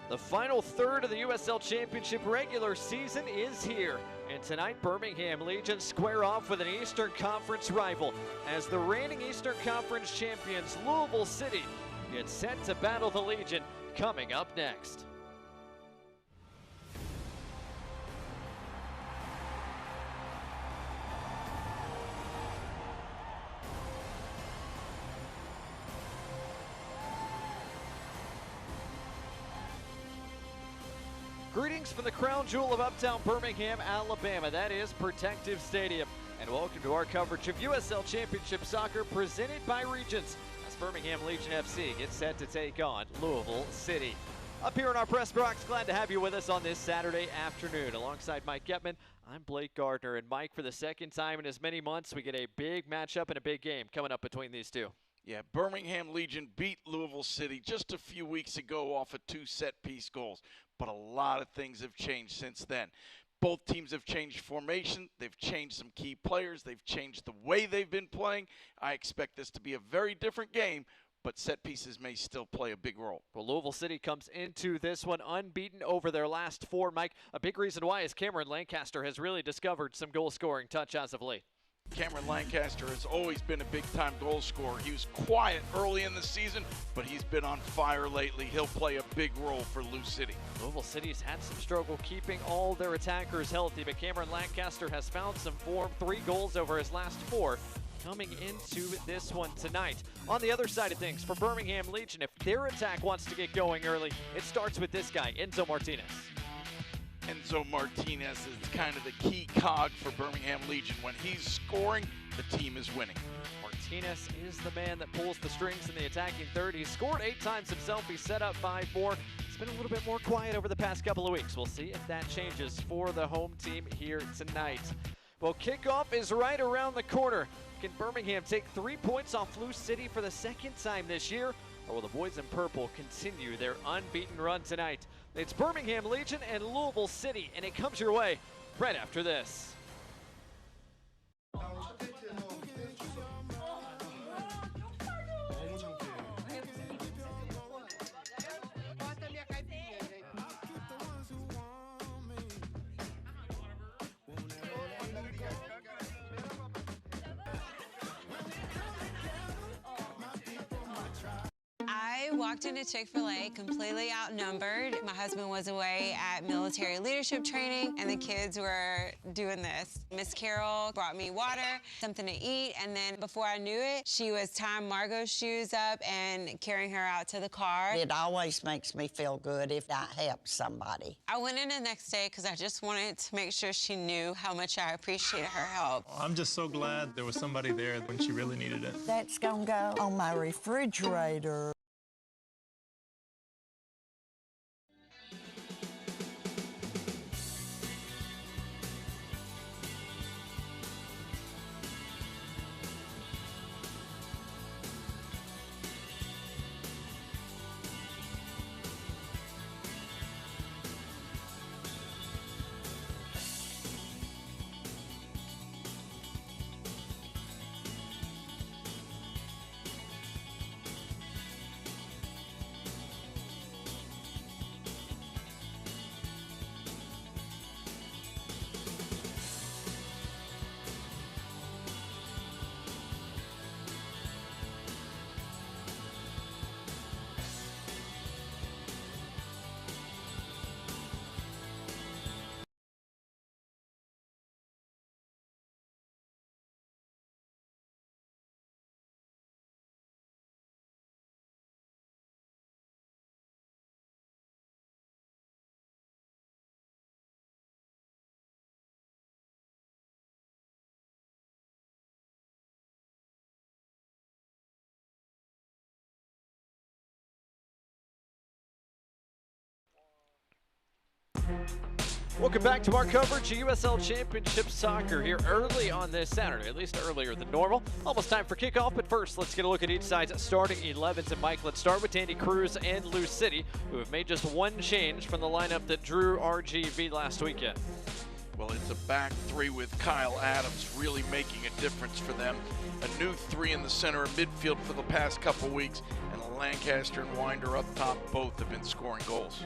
The final third of the USL Championship regular season is here. And tonight, Birmingham Legion square off with an Eastern Conference rival as the reigning Eastern Conference champions Louisville City get set to battle the Legion coming up next. Greetings from the crown jewel of uptown Birmingham, Alabama. That is Protective Stadium. And welcome to our coverage of USL Championship Soccer presented by Regions as Birmingham Legion FC gets set to take on Louisville City. Up here in our press box, glad to have you with us on this Saturday afternoon. Alongside Mike Getman, I'm Blake Gardner. And Mike, for the second time in as many months, we get a big matchup and a big game coming up between these two. Yeah, Birmingham Legion beat Louisville City just a few weeks ago off of 2 set-piece goals. But a lot of things have changed since then. Both teams have changed formation. They've changed some key players. They've changed the way they've been playing. I expect this to be a very different game, but set pieces may still play a big role. Well, Louisville City comes into this one unbeaten over their last 4. Mike, a big reason why is Cameron Lancaster has really discovered some goal-scoring touch as of late. Cameron Lancaster has always been a big-time goal scorer. He was quiet early in the season, but he's been on fire lately. He'll play a big role for Lou City. Louisville City's had some struggle keeping all their attackers healthy, but Cameron Lancaster has found some form. 3 goals over his last 4 coming into this one tonight. On the other side of things, for Birmingham Legion, if their attack wants to get going early, it starts with this guy, Enzo Martinez. Enzo Martinez is kind of the key cog for Birmingham Legion. When he's scoring, the team is winning. Martinez is the man that pulls the strings in the attacking third. He's scored 8 times himself. He's set up 5 more. It's been a little bit more quiet over the past couple of weeks. We'll see if that changes for the home team here tonight. Well, kickoff is right around the corner. Can Birmingham take 3 points off Lou City for the second time this year? Or will the boys in purple continue their unbeaten run tonight? It's Birmingham Legion and Louisville City, and it comes your way right after this. I walked into Chick-fil-A completely outnumbered. My husband was away at military leadership training, and the kids were doing this. Miss Carol brought me water, something to eat, and then before I knew it, she was tying Margot's shoes up and carrying her out to the car. It always makes me feel good if that helps somebody. I went in the next day because I just wanted to make sure she knew how much I appreciated her help. I'm just so glad there was somebody there when she really needed it. That's gonna go on my refrigerator. Welcome back to our coverage of USL Championship Soccer here early on this Saturday, at least earlier than normal. Almost time for kickoff, but first let's get a look at each side's starting 11s. And Mike, let's start with Andy Cruz and Lou City, who have made just one change from the lineup that drew RGV last weekend. Well, it's a back 3 with Kyle Adams really making a difference for them. A new 3 in the center of midfield for the past couple weeks, and a Lancaster and Winder up top both have been scoring goals.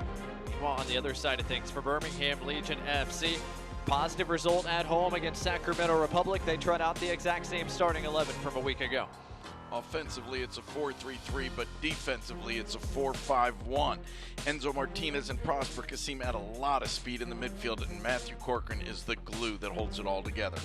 Meanwhile, on the other side of things, for Birmingham Legion FC, positive result at home against Sacramento Republic. They trot out the exact same starting 11 from a week ago. Offensively, it's a 4-3-3, but defensively, it's a 4-5-1. Enzo Martinez and Prosper Kasim add a lot of speed in the midfield, and Matthew Corcoran is the glue that holds it all together.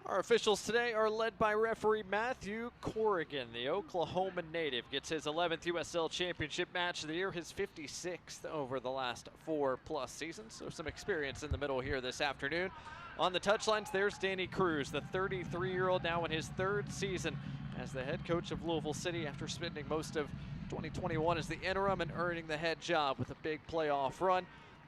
Our officials today are led by referee Matthew Corrigan. The Oklahoma native gets his 11th USL Championship match of the year, his 56th over the last 4+ seasons. So some experience in the middle here this afternoon. On the touchlines, there's Danny Cruz, the 33-year-old, now in his 3rd season as the head coach of Louisville City after spending most of 2021 as the interim and earning the head job with a big playoff run.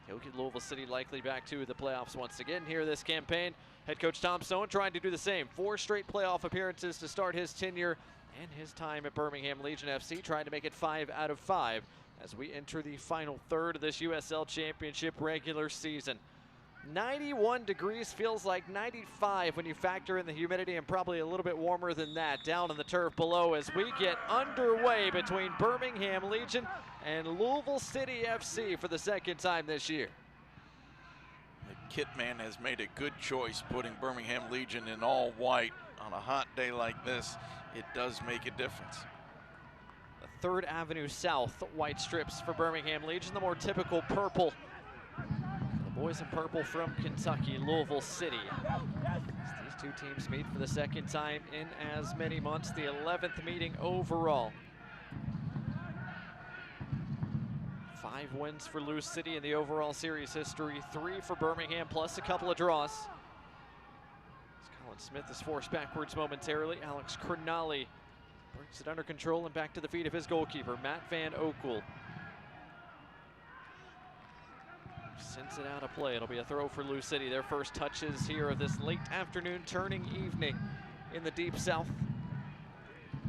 He'll get Louisville City likely back to the playoffs once again here this campaign. Head coach Tom Stone trying to do the same. 4 straight playoff appearances to start his tenure and his time at Birmingham Legion FC, trying to make it 5 out of 5 as we enter the final third of this USL Championship regular season. 91 degrees feels like 95 when you factor in the humidity, and probably a little bit warmer than that down on the turf below as we get underway between Birmingham Legion and Louisville City FC for the 2nd time this year. The kit man has made a good choice putting Birmingham Legion in all white on a hot day like this. It does make a difference. The 3rd Avenue South white strips for Birmingham Legion, the more typical purple. The boys in purple from Kentucky, Louisville City. As these two teams meet for the 2nd time in as many months, the 11th meeting overall. 5 wins for Lou City in the overall series history, 3 for Birmingham, plus a couple of draws. As Colin Smith is forced backwards momentarily, Alex Crognali brings it under control and back to the feet of his goalkeeper, Matt Van Oekel. Sends it out of play. It'll be a throw for Lou City. Their first touches here of this late afternoon turning evening in the Deep South.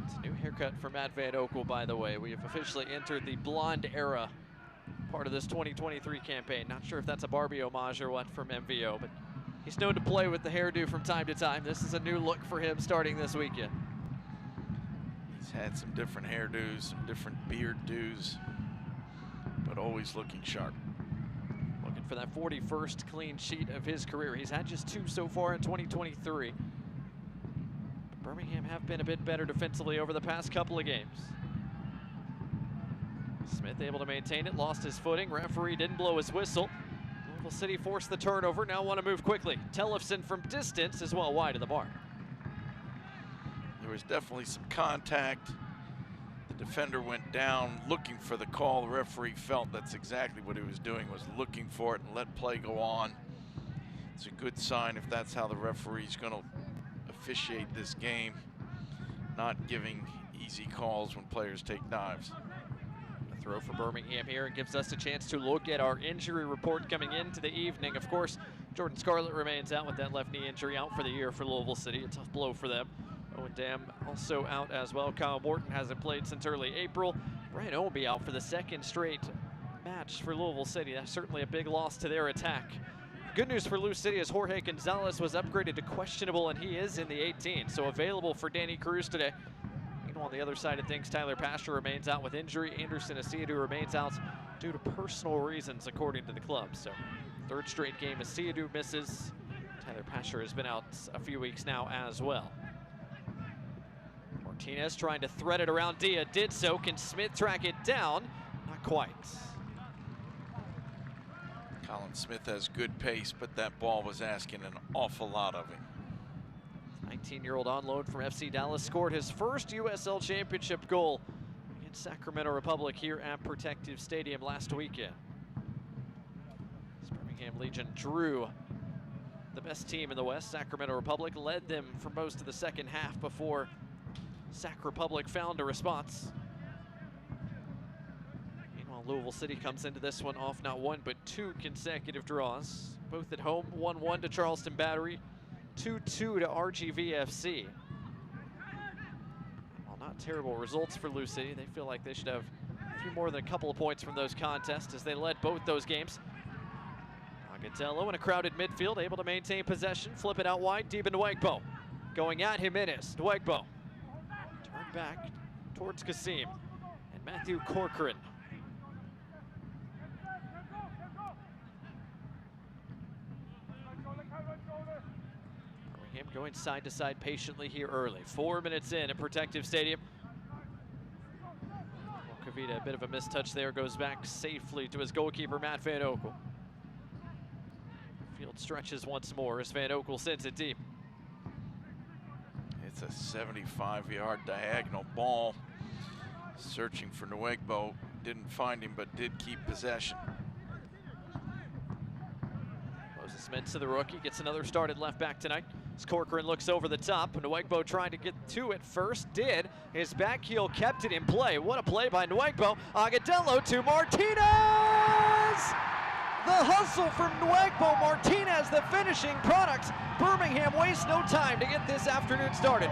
It's a new haircut for Matt Van Oekel, by the way. We have officially entered the blonde era, part of this 2023 campaign. Not sure if that's a Barbie homage or what from MVO, but he's known to play with the hairdo from time to time. This is a new look for him starting this weekend. He's had some different hairdos, some different beard do's, but always looking sharp. Looking for that 41st clean sheet of his career. He's had just 2 so far in 2023. But Birmingham have been a bit better defensively over the past couple of games. Smith able to maintain it, lost his footing. Referee didn't blow his whistle. Louisville City forced the turnover, now want to move quickly. Tellefson from distance is well wide of the mark. There was definitely some contact. The defender went down looking for the call. The referee felt that's exactly what he was doing, was looking for it and let play go on. It's a good sign if that's how the referee's going to officiate this game, not giving easy calls when players take dives. Throw for Birmingham here and gives us a chance to look at our injury report coming into the evening. Of course, Jordan Scarlett remains out with that left knee injury, out for the year for Louisville City. A tough blow for them. Owen Dam also out as well. Kyle Morton hasn't played since early April. Brian Owenby out for the 2nd straight match for Louisville City. That's certainly a big loss to their attack. Good news for Lou City is Jorge Gonzalez was upgraded to questionable, and he is in the 18, so available for Danny Cruz today. On the other side of things, Tyler Pasher remains out with injury. Anderson Asiadu remains out due to personal reasons, according to the club. So 3rd straight game Asiadu misses. Tyler Pasher has been out a few weeks now as well. Martinez trying to thread it around Dia, did so. Can Smith track it down? Not quite. Colin Smith has good pace, but that ball was asking an awful lot of him. 19-year-old on loan from FC Dallas scored his first USL Championship goal against Sacramento Republic here at Protective Stadium last weekend. Birmingham Legion drew the best team in the West. Sacramento Republic led them for most of the 2nd half before Sac Republic found a response. Meanwhile, Louisville City comes into this one off not 1 but 2 consecutive draws, both at home. 1-1 to Charleston Battery, 2-2 to RGVFC. Well, not terrible results for Lou City. They feel like they should have a few more than a couple of points from those contests as they led both those games. Agatello in a crowded midfield, able to maintain possession, flip it out wide, deep into Nwegbo. Going at Jimenez, Nwegbo. Turn back towards Kasim and Matthew Corcoran. Birmingham going side to side patiently here early. 4 minutes in at Protective Stadium. Kavita, a bit of a mistouch there, goes back safely to his goalkeeper, Matt Van Oekel. Field stretches once more as Van Oekel sends it deep. It's a 75-yard diagonal ball. Searching for Nwegbo. Didn't find him, but did keep possession. Moses Mensah, the rookie, gets another start at left back tonight. As Corcoran looks over the top, Nwegbo trying to get to it first, did. His back heel kept it in play. What a play by Nwegbo. Agatello to Martinez! The hustle from Nwegbo. Martinez, the finishing product. Birmingham wastes no time to get this afternoon started.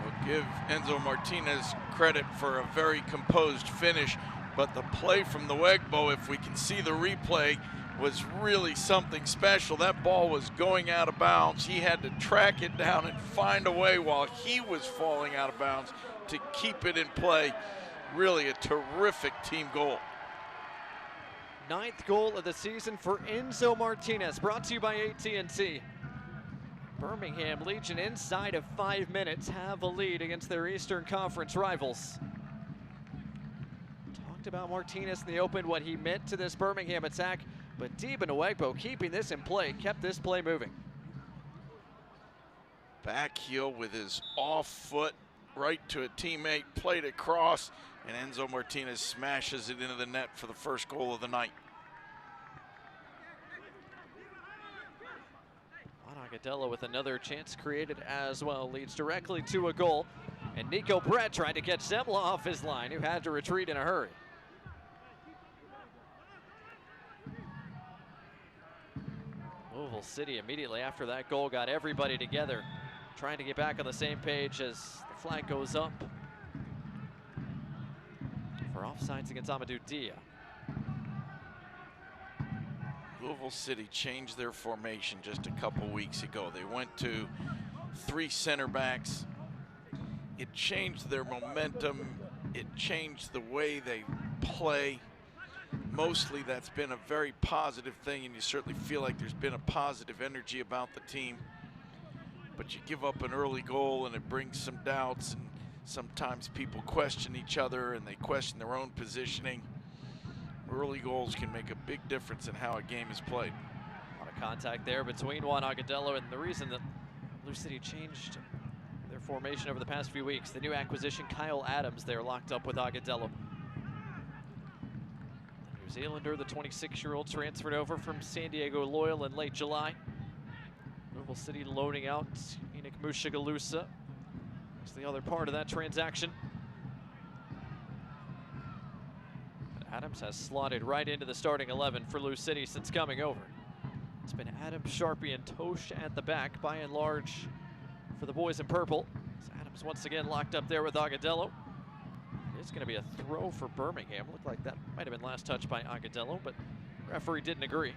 We'll give Enzo Martinez credit for a very composed finish, but the play from Nwegbo, if we can see the replay, was really something special. That ball was going out of bounds. He had to track it down and find a way while he was falling out of bounds to keep it in play. Really a terrific team goal. 9th goal of the season for Enzo Martinez, brought to you by AT&T. Birmingham Legion inside of 5 minutes have a lead against their Eastern Conference rivals. Talked about Martinez in the open, what he meant to this Birmingham attack, but Deba Nwegbo keeping this in play, kept this play moving. Back heel with his off foot right to a teammate, played across, and Enzo Martinez smashes it into the net for the first goal of the night. Agatello with another chance created as well, leads directly to a goal. And Nico Brett tried to catch Zemla off his line, who had to retreat in a hurry. Louisville City immediately after that goal got everybody together, trying to get back on the same page as the flag goes up for offsides against Amadou Dia. Louisville City changed their formation just a couple weeks ago. They went to 3 center backs. It changed their momentum. It changed the way they play. Mostly that's been a very positive thing, and you certainly feel like there's been a positive energy about the team. But you give up an early goal and it brings some doubts, and sometimes people question each other and they question their own positioning. Early goals can make a big difference in how a game is played. A lot of contact there between Juan Agatello, and the reason that Blue City changed their formation over the past few weeks, the new acquisition, Kyle Adams, there locked up with Agatello. The New Zealander, the 26-year-old, transferred over from San Diego Loyal in late July. Louisville City loaning out Enoch Mushagalusa. That's the other part of that transaction. Adams has slotted right into the starting 11 for Lou City since coming over. It's been Adams, Sharpie, and Tosh at the back, by and large, for the boys in purple. As Adams once again locked up there with Agatello. It's going to be a throw for Birmingham. Looked like that might have been last touch by Agatello, but referee didn't agree.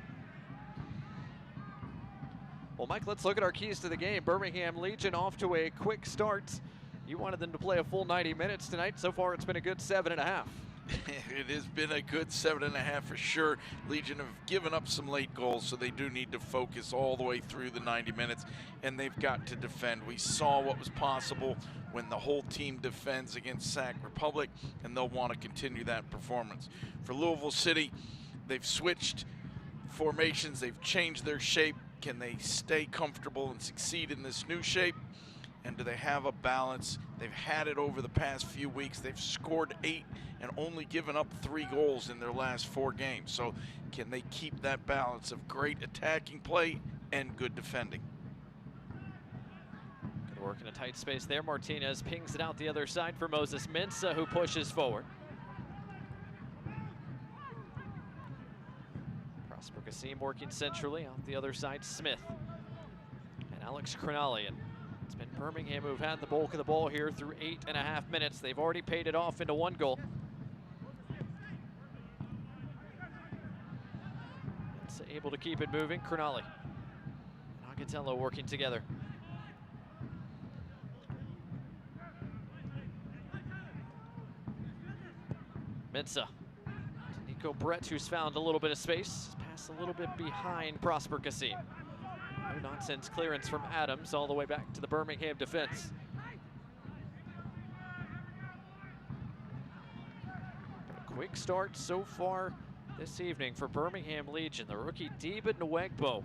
Well, Mike, let's look at our keys to the game. Birmingham Legion off to a quick start. You wanted them to play a full 90 minutes tonight. So far, it's been a good 7.5. It has been a good 7.5 for sure. Legion have given up some late goals, so they do need to focus all the way through the 90 minutes, and they've got to defend. We saw what was possible when the whole team defends against Sac Republic, and they'll want to continue that performance. For Louisville City, they've switched formations, they've changed their shape. Can they stay comfortable and succeed in this new shape? And do they have a balance? They've had it over the past few weeks. They've scored 8 and only given up 3 goals in their last 4 games. So can they keep that balance of great attacking play and good defending? Good work in a tight space there. Martinez pings it out the other side for Moses Mensah, who pushes forward. Prosper Kasim working centrally. Out the other side, Smith and Alex Krenalian. It's been Birmingham who've had the bulk of the ball here through 8.5 minutes. They've already paid it off into 1 goal. able to keep it moving. Crognale and Agatello working together. Mensah. Nico Brett, who's found a little bit of space. Pass a little bit behind Prosper Kassim. No nonsense clearance from Adams all the way back to the Birmingham defense. A quick start so far this evening for Birmingham Legion. The rookie Deba Nwegbo in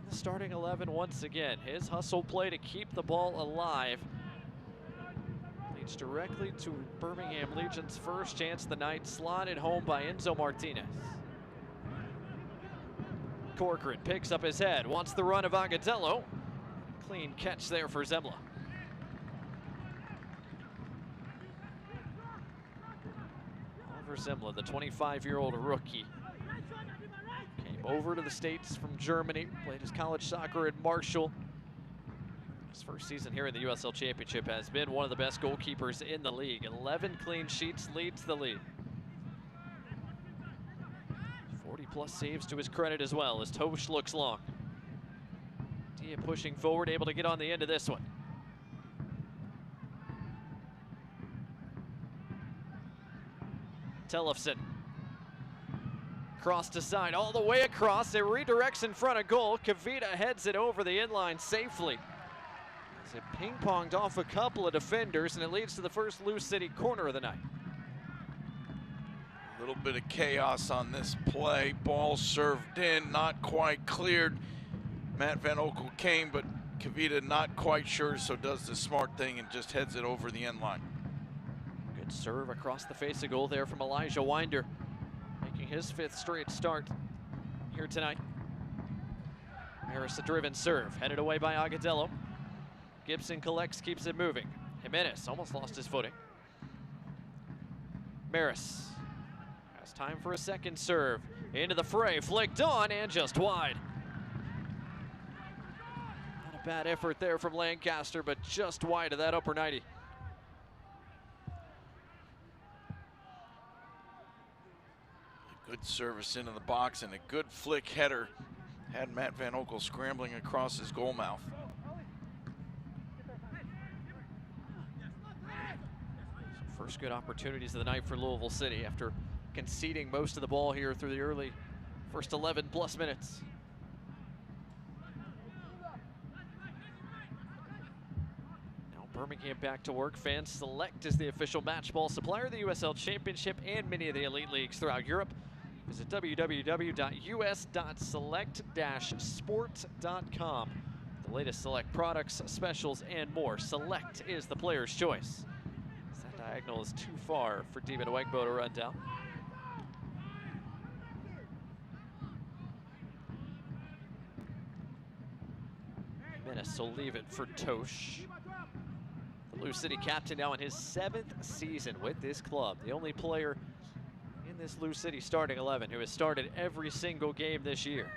the starting 11 once again. His hustle play to keep the ball alive leads directly to Birmingham Legion's first chance of the night, slotted home by Enzo Martinez. Corcoran picks up his head, wants the run of Agatello. Clean catch there for Zemla. Oliver Zemla, the 25-year-old rookie, came over to the States from Germany, played his college soccer at Marshall. His first season here in the USL Championship has been one of the best goalkeepers in the league. 11 clean sheets, leads the league. 40+ saves to his credit as well as Tosh looks long. Dia pushing forward, able to get on the end of this one. Tellefsen. Cross to side, all the way across. It redirects in front of goal. Kavita heads it over the inline safely. As it ping-ponged off a couple of defenders, and it leads to the first Lou City corner of the night. A little bit of chaos on this play. Ball served in, not quite cleared. Matt Van Oekel came, but Kavita not quite sure, so does the smart thing and just heads it over the end line. Good serve across the face of goal there from Elijah Winder, making his 5th straight start here tonight. Maris a driven serve, headed away by Agatello. Gibson collects, keeps it moving. Jimenez almost lost his footing. Maris has time for a second serve. Into the fray, flicked on and just wide. Not a bad effort there from Lancaster, but just wide of that upper 90. Good service into the box and a good flick header had Matt Van Oekel scrambling across his goal mouth. First good opportunities of the night for Louisville City after conceding most of the ball here through the early first 11+ minutes. Now Birmingham back to work. Fans Select is the official match ball supplier of the USL Championship and many of the elite leagues throughout Europe. Visit www.us.select-sport.com. The latest Select products, specials, and more. Select is the player's choice. That diagonal is too far for Deba Nwegbo to run down. Jimenez will leave it for Tosh. The Lou City captain now in his 7th season with this club. The only player in this Lou City starting 11 who has started every single game this year.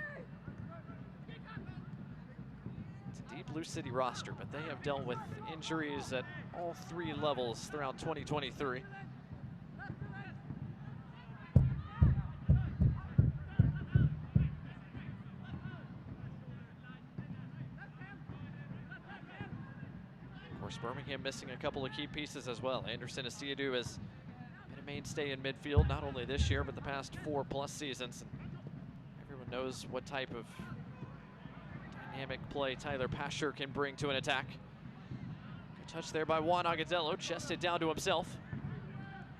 It's a deep Lou City roster, but they have dealt with injuries at all 3 levels throughout 2023. Of course, Birmingham missing a couple of key pieces as well. Anderson Asiadu has been a mainstay in midfield, not only this year, but the past 4+ seasons. And everyone knows what type of dynamic play Tyler Pasher can bring to an attack. Good touch there by Juan Agatello, chested down to himself.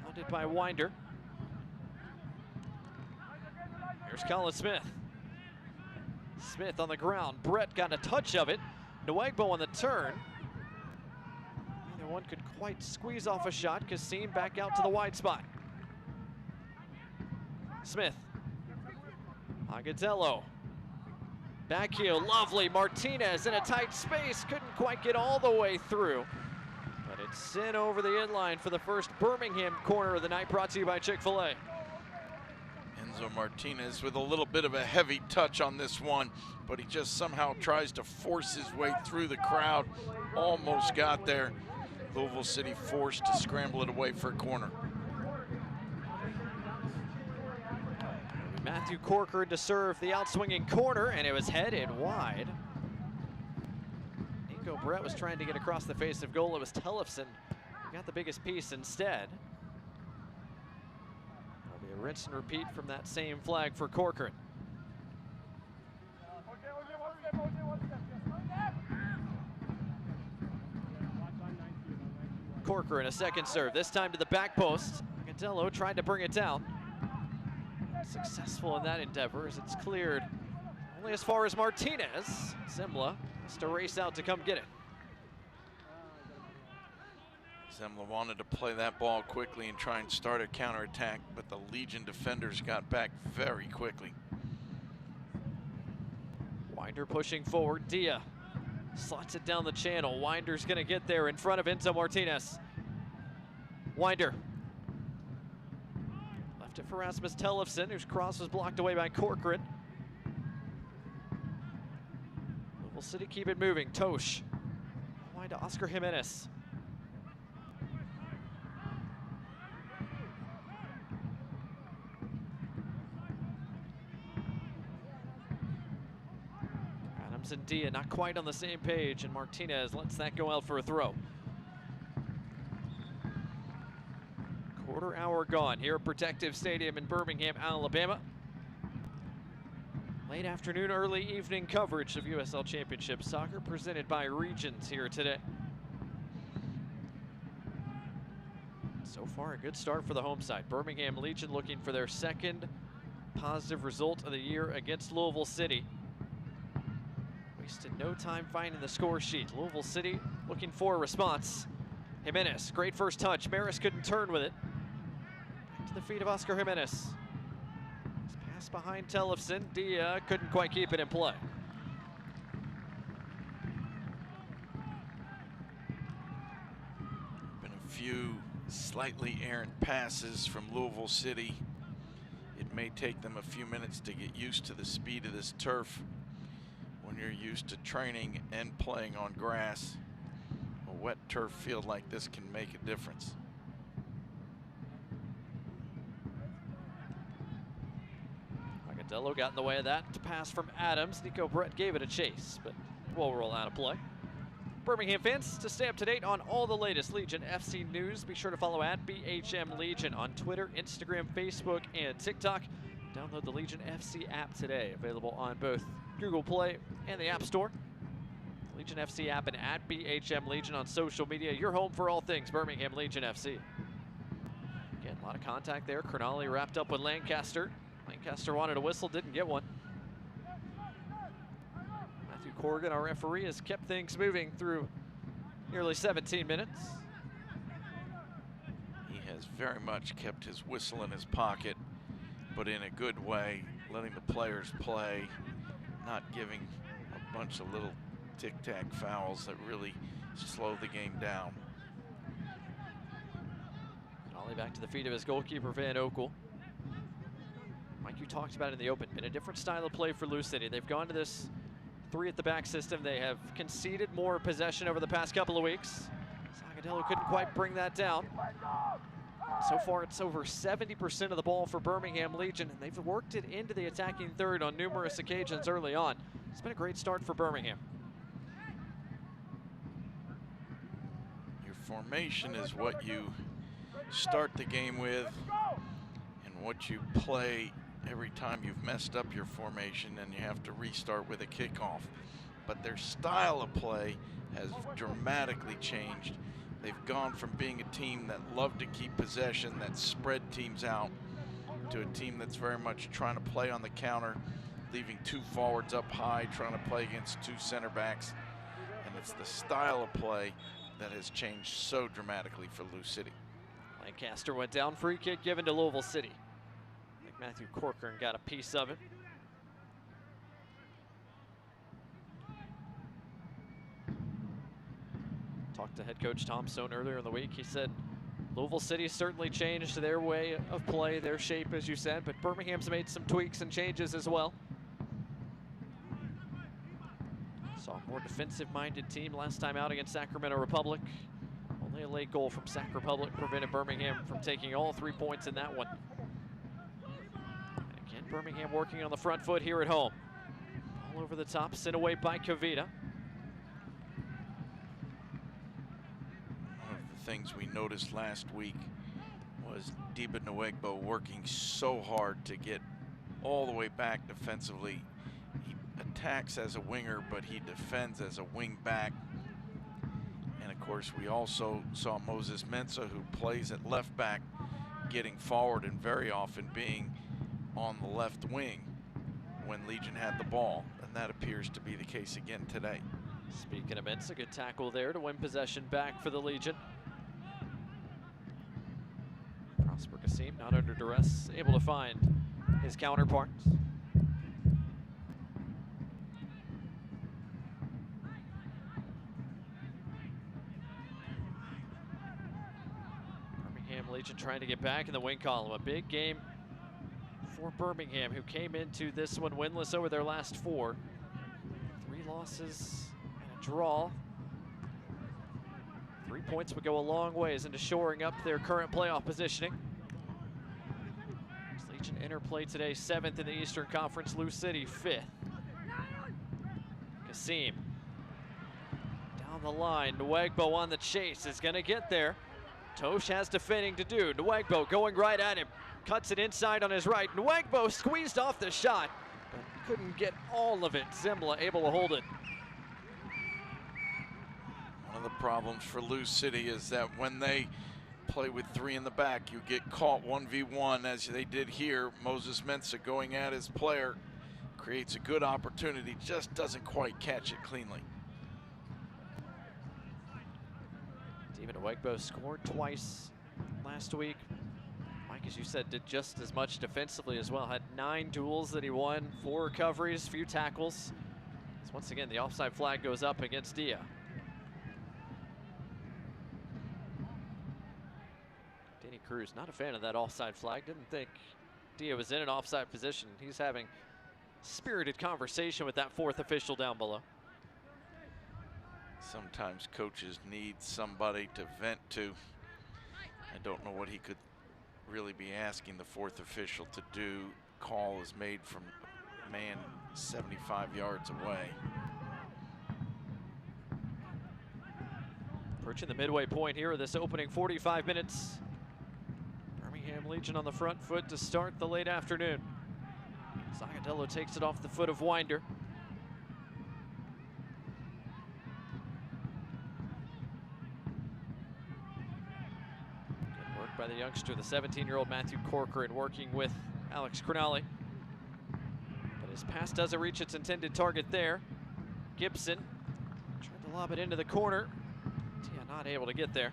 Hounded by Winder. Here's Colin Smith. Smith on the ground. Brett got a touch of it. Nwegbo on the turn. Neither one could quite squeeze off a shot. Kassim back out to the wide spot. Smith. Agatello. Back heel, lovely. Martinez in a tight space. Couldn't quite get all the way through. But it's in over the inline for the first Birmingham corner of the night, brought to you by Chick-fil-A. Enzo Martinez with a little bit of a heavy touch on this one, but he just somehow tries to force his way through the crowd. Almost got there. Louisville City forced to scramble it away for a corner. Matthew Corcoran to serve the outswinging corner, and it was headed wide. Nico Brett was trying to get across the face of goal. It was Tellefson who got the biggest piece instead. There'll be a rinse and repeat from that same flag for Corcoran. Corcoran, a second serve, this time to the back post. Agodello tried to bring it down. Successful in that endeavor as it's cleared only as far as Martinez. Zemla has to race out to come get it. Zemla wanted to play that ball quickly and try and start a counterattack, but the Legion defenders got back very quickly. Winder pushing forward, Dia slots it down the channel. Winder's gonna get there in front of Enzo Martinez. Winder. Left it for Rasmus Tellefson, whose cross was blocked away by Corcoran. Louisville City keep it moving. Tosh. Wide to Oscar Jimenez. Adams and Dia not quite on the same page, and Martinez lets that go out for a throw. Quarter hour gone here at Protective Stadium in Birmingham, Alabama. Late afternoon, early evening coverage of USL Championship soccer presented by Regions here today. So far, a good start for the home side. Birmingham Legion looking for their second positive result of the year against Louisville City. Wasted no time finding the score sheet. Louisville City looking for a response. Jimenez, great first touch. Maris couldn't turn with it. To the feet of Oscar Jimenez. It's passed behind Tellefson. Dia couldn't quite keep it in play. Been a few slightly errant passes from Louisville City. It may take them a few minutes to get used to the speed of this turf. When you're used to training and playing on grass, a wet turf field like this can make a difference. Agodello got in the way of that. To pass from Adams. Nico Brett gave it a chase, but will roll out of play. Birmingham fans, to stay up to date on all the latest Legion FC news, be sure to follow at BHM Legion on Twitter, Instagram, Facebook, and TikTok. Download the Legion FC app today, available on both Google Play and the App Store. Legion FC app and at BHM Legion on social media, your home for all things Birmingham Legion FC. Again, a lot of contact there. Cronulla wrapped up with Lancaster. Lancaster wanted a whistle, didn't get one. Matthew Corrigan, our referee, has kept things moving through nearly 17 minutes. He has very much kept his whistle in his pocket, but in a good way, letting the players play, not giving a bunch of little tic-tac fouls that really slow the game down. Ollie back to the feet of his goalkeeper, Van Okel. Mike, you talked about it in the open, been a different style of play for Lou City. They've gone to this three at the back system. They have conceded more possession over the past couple of weeks. Agodello couldn't quite bring that down. So far, it's over 70% of the ball for Birmingham Legion, and they've worked it into the attacking third on numerous occasions early on. It's been a great start for Birmingham. Your formation is what you start the game with and what you play every time you've messed up your formation and you have to restart with a kickoff. But their style of play has dramatically changed. They've gone from being a team that loved to keep possession, that spread teams out, to a team that's very much trying to play on the counter, leaving two forwards up high, trying to play against two center backs. And it's the style of play that has changed so dramatically for Lou City. Lancaster went down, free kick given to Louisville City. I think Matthew Corcoran got a piece of it. Talked to head coach Tom Stone earlier in the week. He said Louisville City certainly changed their way of play, their shape, as you said, but Birmingham's made some tweaks and changes as well. Saw a more defensive-minded team last time out against Sacramento Republic. Only a late goal from Sac Republic prevented Birmingham from taking all 3 points in that one. And again, Birmingham working on the front foot here at home. All over the top, sent away by Kavita. One of the things we noticed last week was Diba Nwegbo working so hard to get all the way back defensively. He attacks as a winger, but he defends as a wing back. And of course, we also saw Moses Mensah, who plays at left back, getting forward and very often being on the left wing when Legion had the ball. And that appears to be the case again today. Speaking of Mensah, good tackle there to win possession back for the Legion. Prosper Kassim not under duress, able to find his counterparts. Birmingham Legion trying to get back in the win column. A big game for Birmingham, who came into this one winless over their last 4. 3 losses and a draw. 3 points would go a long ways into shoring up their current playoff positioning. Legion interplay today, 7th in the Eastern Conference. Lou City 5th. Kassim down the line. Nwegbo on the chase is going to get there. Tosh has defending to do. Nwegbo going right at him. Cuts it inside on his right. Nwegbo squeezed off the shot, but couldn't get all of it. Zimla able to hold it. One of the problems for Lou City is that when they play with 3 in the back, you get caught 1v1 as they did here. Moses Mensah going at his player, creates a good opportunity, just doesn't quite catch it cleanly. David Nwegbo scored twice last week. Mike, as you said, did just as much defensively as well. Had 9 duels that he won, 4 recoveries, few tackles. So once again, the offside flag goes up against Dia. Danny Cruz, not a fan of that offside flag. Didn't think Dia was in an offside position. He's having spirited conversation with that 4th official down below. Sometimes coaches need somebody to vent to. I don't know what he could really be asking the 4th official to do. Call is made from a man 75 yards away. Approaching the midway point here of this opening 45 minutes. Birmingham Legion on the front foot to start the late afternoon. Zagadello takes it off the foot of Winder. Good work by the youngster, the 17-year-old Matthew Corcoran, working with Alex Crognale. But his pass doesn't reach its intended target there. Gibson tried to lob it into the corner. Tia not able to get there.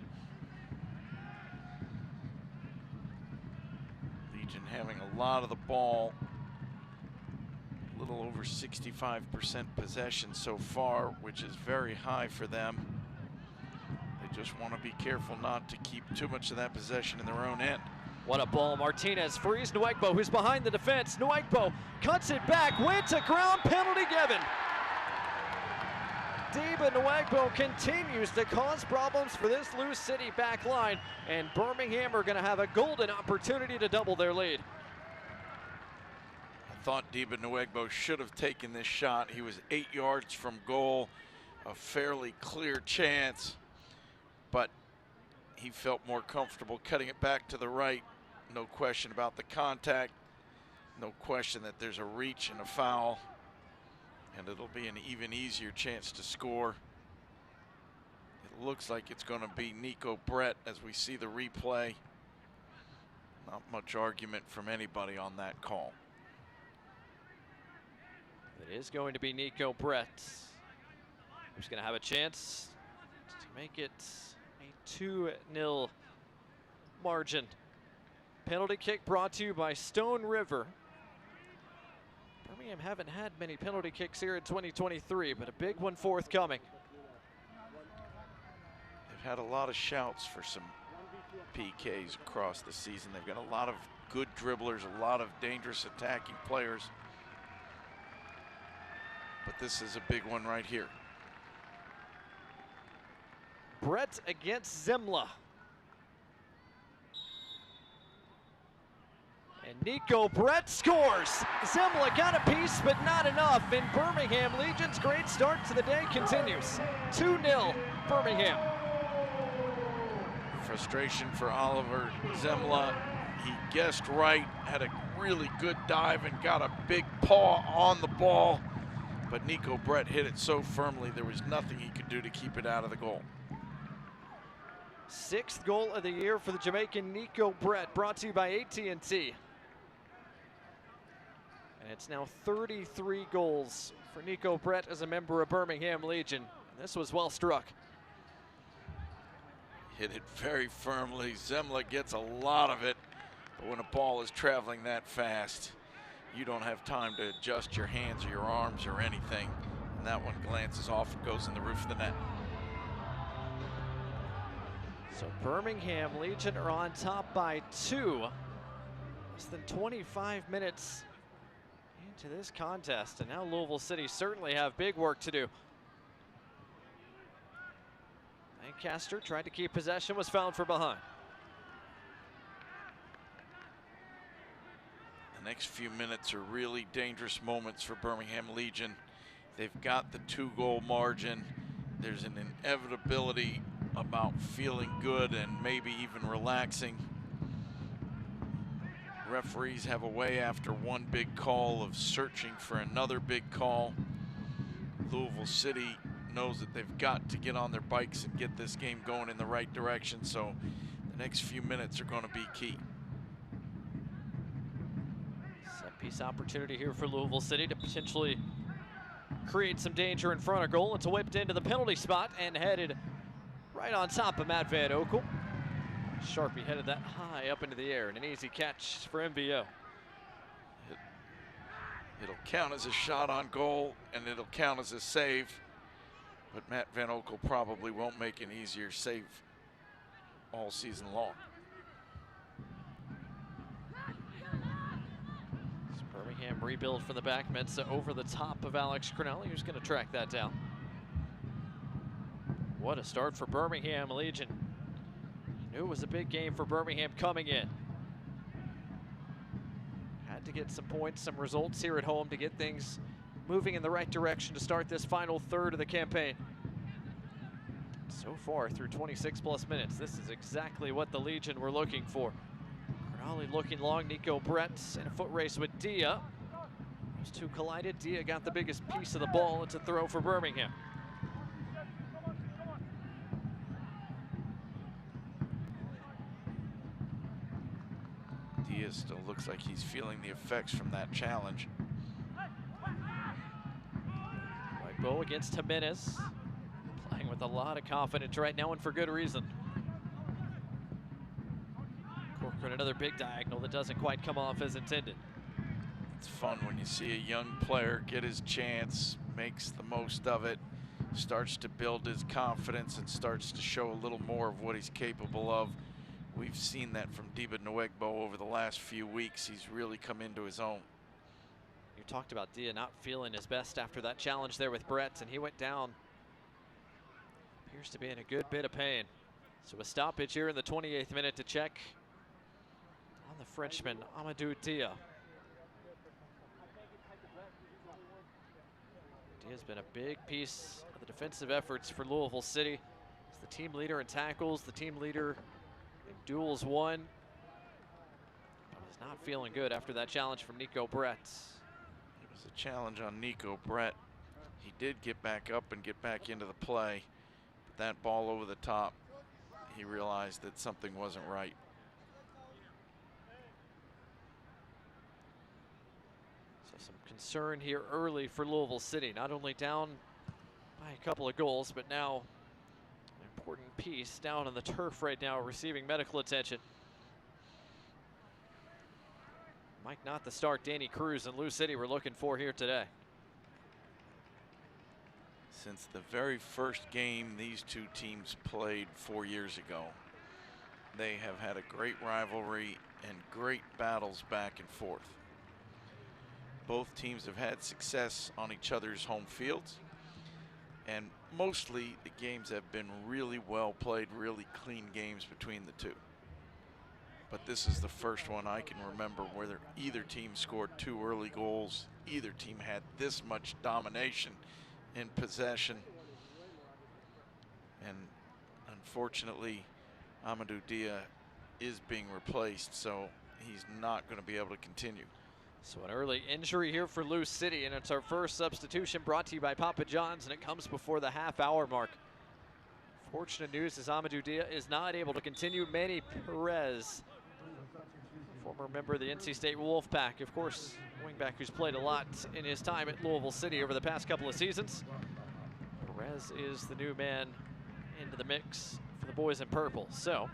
Legion having a lot of the ball. A little over 65% possession so far, which is very high for them. They just want to be careful not to keep too much of that possession in their own end. What a ball. Martinez frees Nwegbo, who's behind the defense. Nwegbo cuts it back, went to ground, penalty given. Diba Nwegbo continues to cause problems for this Lou City back line, and Birmingham are going to have a golden opportunity to double their lead. I thought Diba Nwegbo should have taken this shot. He was 8 yards from goal, a fairly clear chance, but he felt more comfortable cutting it back to the right. No question about the contact. No question that there's a reach and a foul, and it'll be an even easier chance to score. It looks like it's going to be Nico Brett as we see the replay. Not much argument from anybody on that call. It is going to be Nico Brett, who's going to have a chance to make it a 2-0 margin. Penalty kick brought to you by Stone River. Birmingham haven't had many penalty kicks here in 2023, but a big one forthcoming. They've had a lot of shouts for some PKs across the season. They've got a lot of good dribblers, a lot of dangerous attacking players. But this is a big one right here. Brett against Zimla. And Nico Brett scores. Zembla got a piece, but not enough. And Birmingham Legion's great start to the day continues. 2-0 Birmingham. Frustration for Oliver Zembla. He guessed right, had a really good dive and got a big paw on the ball. But Nico Brett hit it so firmly there was nothing he could do to keep it out of the goal. 6th goal of the year for the Jamaican Nico Brett, brought to you by AT&T. And it's now 33 goals for Nico Brett as a member of Birmingham Legion. And this was well struck. Hit it very firmly. Zembla gets a lot of it, but when a ball is traveling that fast, you don't have time to adjust your hands or your arms or anything. And that one glances off and goes in the roof of the net. So Birmingham Legion are on top by 2. Less than 25 minutes into this contest, and now Louisville City certainly have big work to do. Lancaster tried to keep possession, was fouled for behind. The next few minutes are really dangerous moments for Birmingham Legion. They've got the 2-goal margin. There's an inevitability about feeling good and maybe even relaxing. Referees have a way after one big call of searching for another big call. Louisville City knows that they've got to get on their bikes and get this game going in the right direction, so the next few minutes are going to be key. Set piece opportunity here for Louisville City to potentially create some danger in front of goal. It's whipped into the penalty spot and headed right on top of Matt Van Oekel. Sharpie headed that high up into the air, and an easy catch for MVO. It'll count as a shot on goal, and it'll count as a save, but Matt Van Oekel probably won't make an easier save all season long. It's Birmingham rebuild for the back. Mensa over the top of Alex Cronelli, who's going to track that down. What a start for Birmingham Legion. Knew it was a big game for Birmingham coming in. Had to get some points, some results here at home to get things moving in the right direction to start this final third of the campaign. So far through 26+ minutes, this is exactly what the Legion were looking for. Cronelli looking long, Nico Brett in a foot race with Dia. Those two collided. Dia got the biggest piece of the ball. It's a throw for Birmingham. Dia still looks like he's feeling the effects from that challenge. Bo against Jimenez, playing with a lot of confidence right now, and for good reason. Corcoran, another big diagonal that doesn't quite come off as intended. It's fun when you see a young player get his chance, makes the most of it, starts to build his confidence and starts to show a little more of what he's capable of. We've seen that from Diba Nwegbo over the last few weeks. He's really come into his own. You talked about Dia not feeling his best after that challenge there with Brett, and he went down. Appears to be in a good bit of pain. So a stoppage here in the 28th minute to check on the Frenchman, Amadou Dia. Dia's been a big piece of the defensive efforts for Louisville City. He's the team leader in tackles, the team leader in duels won. But he's not feeling good after that challenge from Nico Brett. It was a challenge on Nico Brett. He did get back up and get back into the play. But that ball over the top, he realized that something wasn't right. So some concern here early for Louisville City. Not only down by a couple of goals, but now an important piece down on the turf right now receiving medical attention. Mike, not the start Danny Cruz and Lou City were looking for here today. Since the very first game these two teams played 4 years ago, they have had a great rivalry and great battles back and forth. Both teams have had success on each other's home fields, and mostly the games have been really well played, really clean games between the two. but this is the first one I can remember where either team scored 2 early goals. Either team had this much domination in possession. And unfortunately, Amadou Dia is being replaced, so he's not going to be able to continue. So an early injury here for Lou City, and it's our first substitution brought to you by Papa John's, and it comes before the half-hour mark. Fortunate news is Amadou Dia is not able to continue. Manny Perez, former member of the NC State Wolfpack, of course, wingback who's played a lot in his time at Louisville City over the past couple of seasons. Perez is the new man into the mix for the boys in purple. So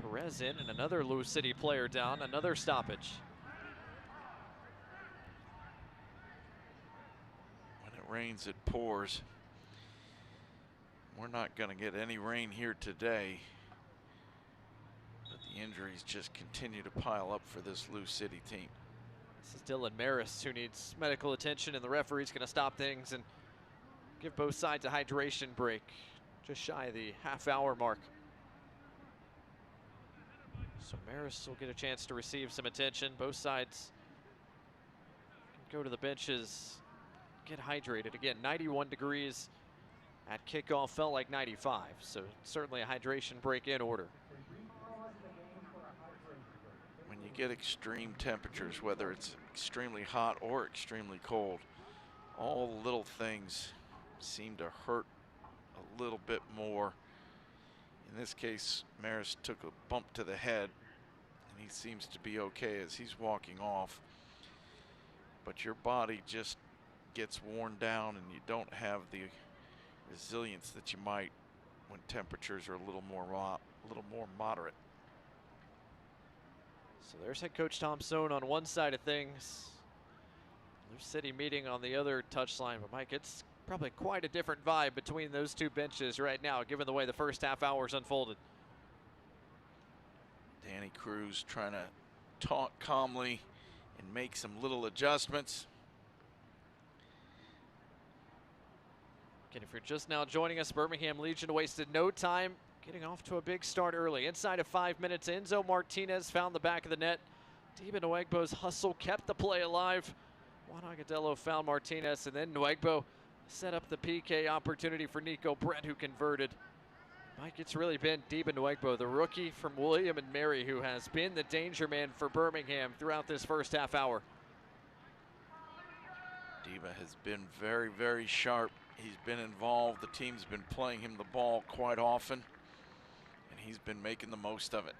Perez in and another Lou City player down, another stoppage. When it rains, it pours. We're not going to get any rain here today, but the injuries just continue to pile up for this Lou City team. This is Dylan Maris who needs medical attention, and the referee's going to stop things and give both sides a hydration break just shy of the half-hour mark. So Maris will get a chance to receive some attention. Both sides can go to the benches, get hydrated. Again, 91 degrees at kickoff, felt like 95, so certainly a hydration break in order. When you get extreme temperatures, whether it's extremely hot or extremely cold, all little things seem to hurt a little bit more. In this case, Maris took a bump to the head, and he seems to be okay as he's walking off. But your body just gets worn down, and you don't have the resilience that you might when temperatures are a little more moderate. So there's head coach Tom Sohn on one side of things. Lou City meeting on the other touchline, but Mike, it's probably quite a different vibe between those two benches right now, given the way the first half hour's unfolded. Danny Cruz trying to talk calmly and make some little adjustments. And if you're just now joining us, Birmingham Legion wasted no time getting off to a big start early. Inside of 5 minutes, Enzo Martinez found the back of the net. Diba Nwegbo's hustle kept the play alive. Juan Agudelo found Martinez, and then Nwegbo set up the PK opportunity for Nico Brett, who converted. Mike, it's really been Diba Nwegbo, the rookie from William and Mary, who has been the danger man for Birmingham throughout this first half hour. Diba has been very, very sharp. He's been involved. The team's been playing him the ball quite often, and he's been making the most of it.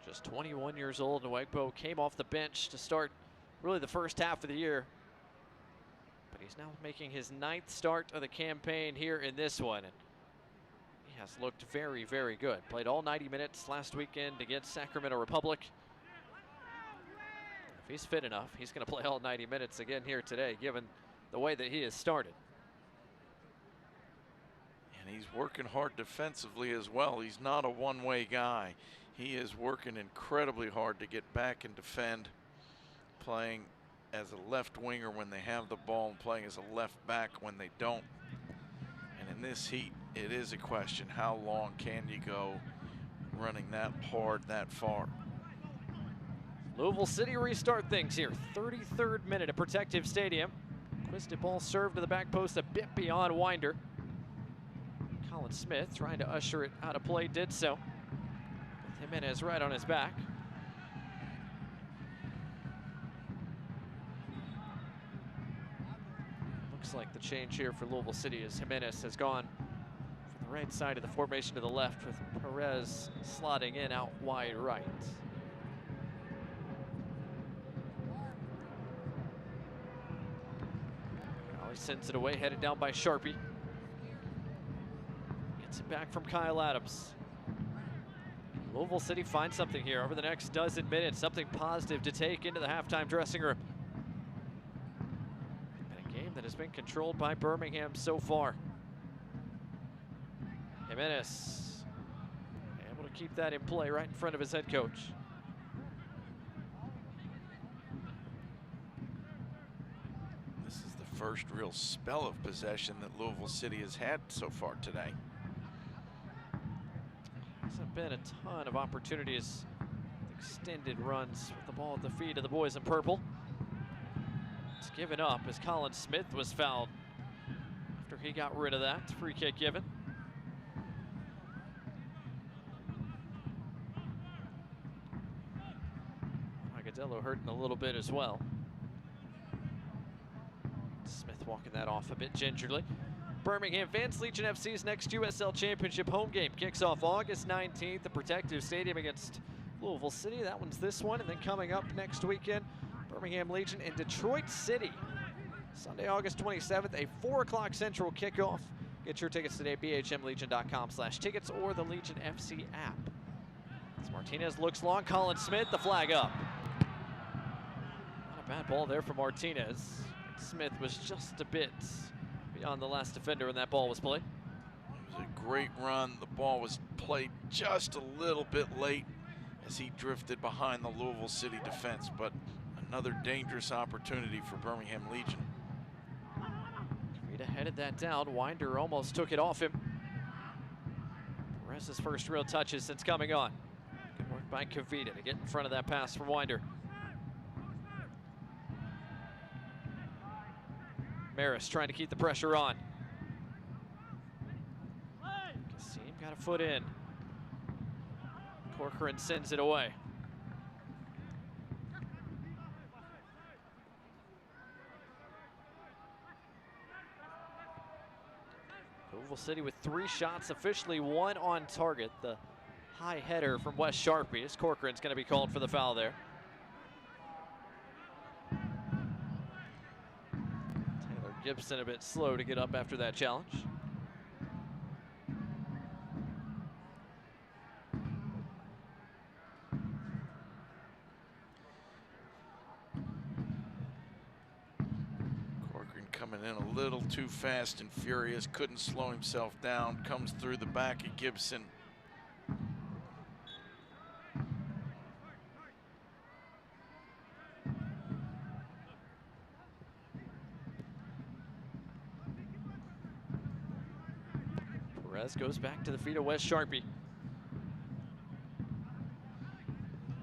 Just 21 years old, Nwegbo came off the bench to start really the first half of the year. But he's now making his 9th start of the campaign here in this one. And he has looked very, very good. Played all 90 minutes last weekend against Sacramento Republic. If he's fit enough, he's going to play all 90 minutes again here today, given the way that he has started. And he's working hard defensively as well. He's not a one-way guy. He is working incredibly hard to get back and defend, playing as a left winger when they have the ball and playing as a left back when they don't. And in this heat, it is a question, how long can you go running that hard that far? Louisville City restart things here. 33rd minute at Protective Stadium. Twisted ball served to the back post a bit beyond Winder. Colin Smith trying to usher it out of play, did so. With Jimenez right on his back. Looks like the change here for Louisville City as Jimenez has gone from the right side of the formation to the left, with Perez slotting in out wide right. Sends it away, headed down by Sharpie. Gets it back from Kyle Adams. Louisville City finds something here over the next dozen minutes, something positive to take into the halftime dressing room. And a game that has been controlled by Birmingham so far. Jimenez able to keep that in play right in front of his head coach. First real spell of possession that Louisville City has had so far today. Hasn't Hasn't been a ton of opportunities, extended runs with the ball at the feet of the boys in purple. It's given up as Colin Smith was fouled after he got rid of that. Free kick given. Agadello hurting a little bit as well. Smith walking that off a bit gingerly. Birmingham Vance Legion FC's next USL Championship home game kicks off August 19th at Protective Stadium against Louisville City. That one's this one, and then coming up next weekend, Birmingham Legion in Detroit City. Sunday, August 27th, a 4 o'clock Central kickoff. Get your tickets today at bhmlegion.com/tickets or the Legion FC app. As Martinez looks long, Colin Smith, the flag up. Not a bad ball there for Martinez. Smith was just a bit beyond the last defender when that ball was played. It was a great run. The ball was played just a little bit late as he drifted behind the Louisville City defense, but another dangerous opportunity for Birmingham Legion. Kavita headed that down. Winder almost took it off him. Perez's first real touches since coming on. Good work by Kavita to get in front of that pass from Winder. Maris trying to keep the pressure on. Kassim got a foot in. Corcoran sends it away. Louisville City with 3 shots, officially 1 on target. The high header from Wes Sharpie as Corcoran's going to be called for the foul there. Gibson a bit slow to get up after that challenge. Corcoran coming in a little too fast and furious, couldn't slow himself down, comes through the back of Gibson. Perez goes back to the feet of Wes Sharpie.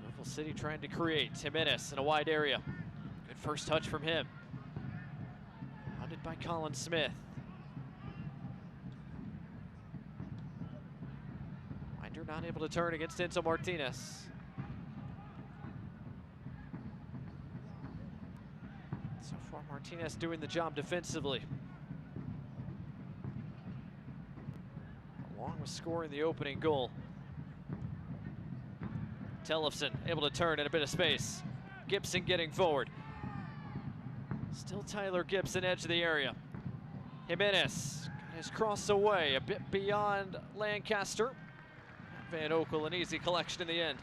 Louisville City trying to create. Jimenez in a wide area. Good first touch from him. Hounded by Colin Smith. Winder not able to turn against Enzo Martinez. So far, Martinez doing the job defensively. Along with scoring the opening goal. Tellefson able to turn in a bit of space. Gibson getting forward. Still Tyler Gibson, edge of the area. Jimenez got his cross away, a bit beyond Lancaster. Van Oekel, an easy collection in the end.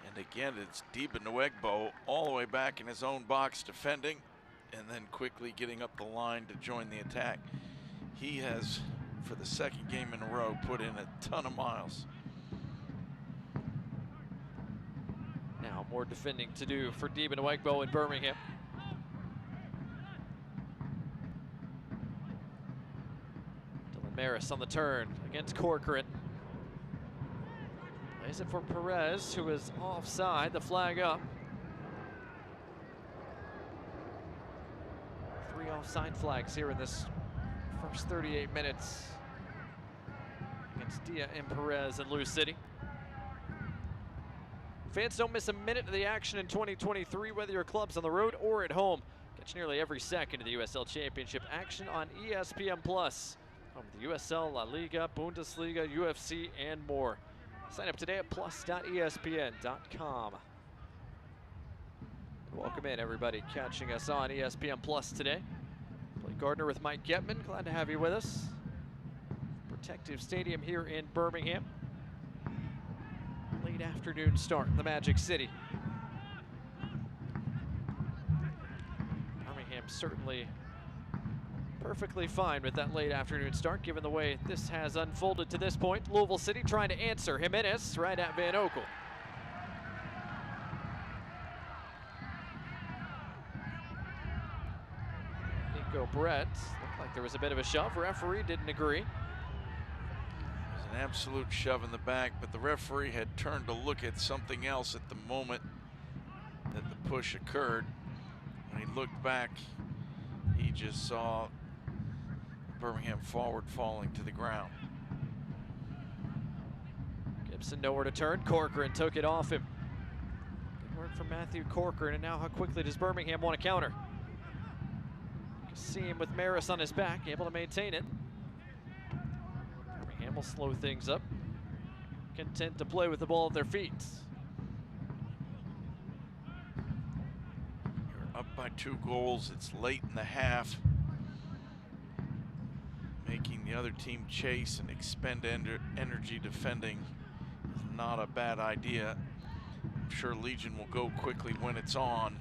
And again, it's Diba Nwegbo all the way back in his own box defending and then quickly getting up the line to join the attack. He has, for the second game in a row, put in a ton of miles. Now more defending to do for Diba Nwegbo in Birmingham. Dylan Maris on the turn against Corcoran. Plays it for Perez, who is offside, the flag up. 3 offside flags here in this first 38 minutes against Dia and Perez and Lou City. Fans don't miss a minute of the action in 2023, whether your club's on the road or at home. Catch nearly every second of the USL Championship action on ESPN+. Home of the USL, La Liga, Bundesliga, UFC, and more. Sign up today at plus.espn.com. Welcome in, everybody catching us on ESPN Plus today. Blake Gardner with Mike Getman. Glad to have you with us. Protective Stadium here in Birmingham. Late afternoon start in the Magic City. Birmingham certainly perfectly fine with that late afternoon start, given the way this has unfolded to this point. Louisville City trying to answer. Jimenez right at Van Oekel. Nico Brett. Looked like there was a bit of a shove. Referee didn't agree. It was An absolute shove in the back, but the referee had turned to look at something else at the moment that the push occurred. When he looked back, he just saw Birmingham forward falling to the ground. Gibson nowhere to turn. Corcoran took it off him. Good work from Matthew Corcoran, and now how quickly does Birmingham want to counter? See him with Maris on his back, able to maintain it. Birmingham will slow things up, content to play with the ball at their feet. You're up by 2 goals. It's late in the half. Making the other team chase and expend energy defending is not a bad idea. I'm sure Legion will go quickly when it's on,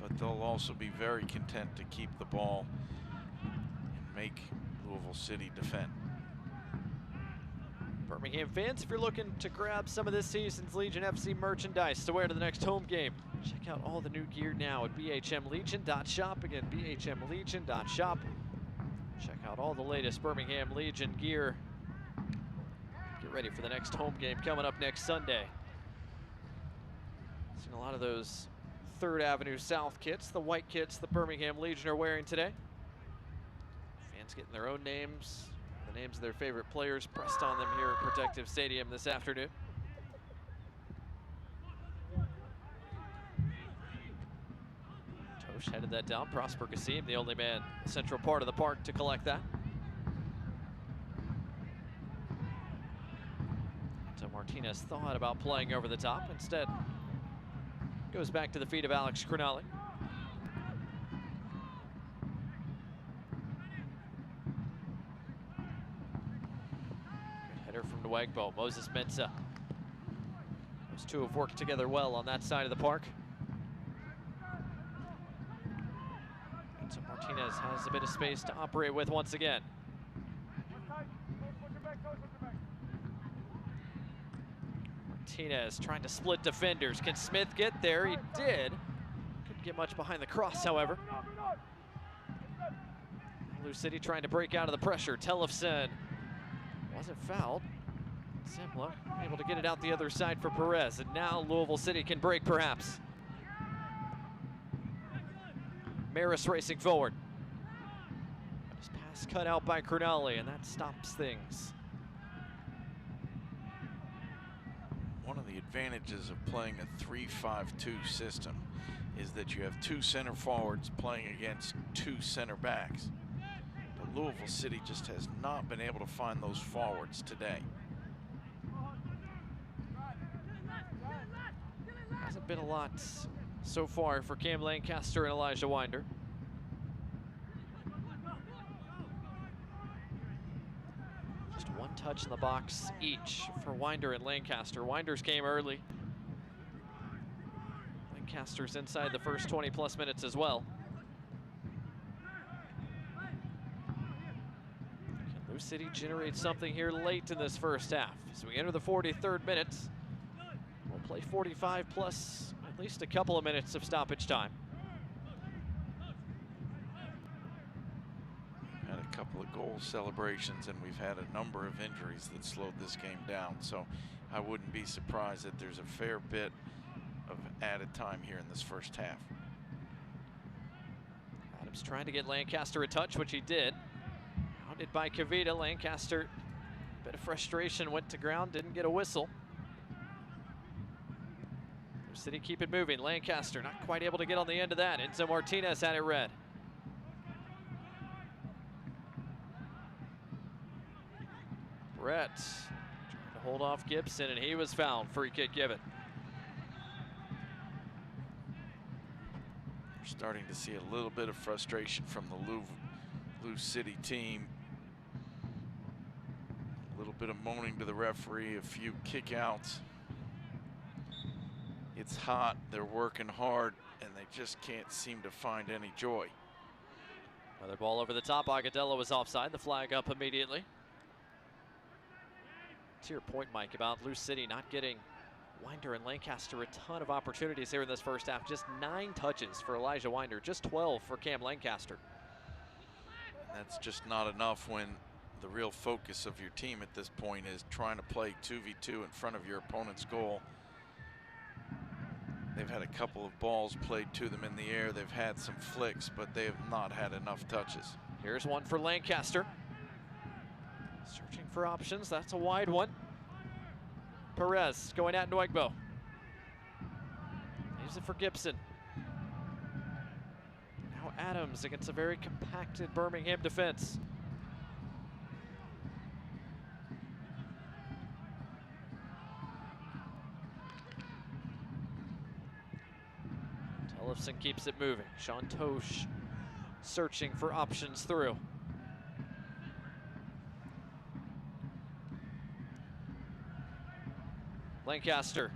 but they'll also be very content to keep the ball and make Louisville City defend. Birmingham fans, if you're looking to grab some of this season's Legion FC merchandise to wear to the next home game, check out all the new gear now at bhmlegion.shop. Again, bhmlegion.shop. Check out all the latest Birmingham Legion gear. Get ready for the next home game coming up next Sunday. Seen a lot of those 3rd Avenue South kits, the white kits the Birmingham Legion are wearing today. Fans getting their own names, the names of their favorite players pressed on them here at Protective Stadium this afternoon. Tosh headed that down. Prosper Kassim, the only man in the central part of the park to collect that. So Martinez thought about playing over the top. Instead, goes back to the feet of Alex Crognale. Good header from Nwagbo. Moses Mensah. Those two have worked together well on that side of the park. And so Martinez has a bit of space to operate with once again. Martinez trying to split defenders. Can Smith get there? He did. Couldn't get much behind the cross, however. Lou City trying to break out of the pressure. Tellefsen wasn't fouled. Simla able to get it out the other side for Perez. And now Louisville City can break, perhaps. Maris racing forward. His pass cut out by Crognale, and that stops things. One of the advantages of playing a 3-5-2 system is that you have 2 center forwards playing against 2 center backs. But Louisville City just has not been able to find those forwards today. Hasn't been a lot so far for Cam Lancaster and Elijah Winder. Just 1 touch in the box each for Winder and Lancaster. Winder's came early. Lancaster's inside the first 20+ minutes as well. Can Lou City generate something here late in this first half? As we enter the 43rd minute, we'll play 45 plus at least a couple of minutes of stoppage time. Had a couple of goal celebrations, and we've had a number of injuries that slowed this game down, so I wouldn't be surprised that there's a fair bit of added time here in this first half. Adams trying to get Lancaster a touch, which he did. Hounded by Kavita. Lancaster, a bit of frustration, went to ground, didn't get a whistle. City keep it moving. Lancaster not quite able to get on the end of that. Enzo Martinez had it red. Brett trying to hold off Gibson, and he was fouled. Free kick given. We're starting to see a little bit of frustration from the Lou City team. A little bit of moaning to the referee, a few kickouts. It's hot, they're working hard, and they just can't seem to find any joy. Another ball over the top. Agudelo was offside. The flag up immediately. To your point, Mike, about Lou City not getting Winder and Lancaster a ton of opportunities here in this first half. Just 9 touches for Elijah Winder, just 12 for Cam Lancaster. That's just not enough when the real focus of your team at this point is trying to play 2v2 in front of your opponent's goal. They've had a couple of balls played to them in the air. They've had some flicks, but they have not had enough touches. Here's one for Lancaster. Searching for options. That's a wide one. Perez going at Noigbo. Leaves it for Gibson. Now Adams against a very compacted Birmingham defense. Tellefson keeps it moving. Sean Tosh searching for options through. Lancaster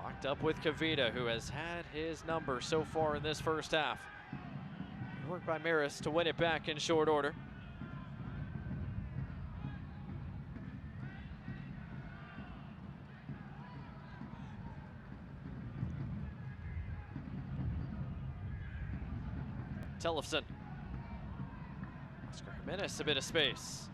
locked up with Kavita, who has had his number so far in this first half. Work by Maris to win it back in short order. Tellefson. Oscar Jimenez a bit of space.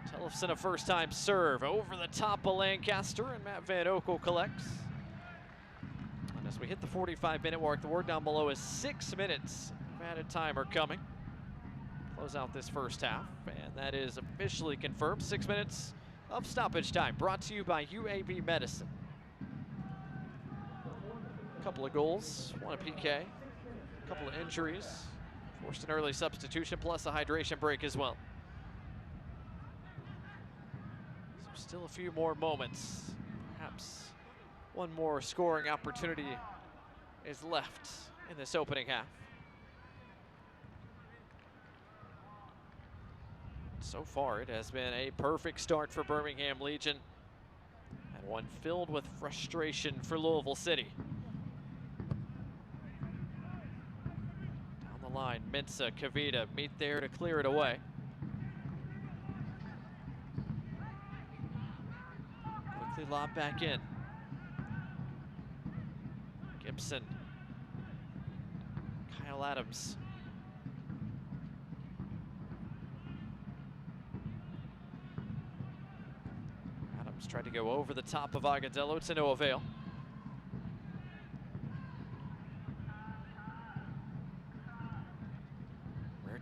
Tellefson a first-time serve over the top of Lancaster, and Matt Van Okel collects. And as we hit the 45-minute mark, the word down below is 6 minutes of added time are coming. Close out this first half, and that is officially confirmed. 6 minutes of stoppage time, brought to you by UAB Medicine. A couple of goals, one a PK, a couple of injuries, forced an early substitution, plus a hydration break as well. So still a few more moments. Perhaps one more scoring opportunity is left in this opening half. So far, it has been a perfect start for Birmingham Legion, and one filled with frustration for Louisville City. Line, Mensah, Kavita meet there to clear it away. Quickly lob back in. Gibson. Kyle Adams. Adams tried to go over the top of Agadello to no avail.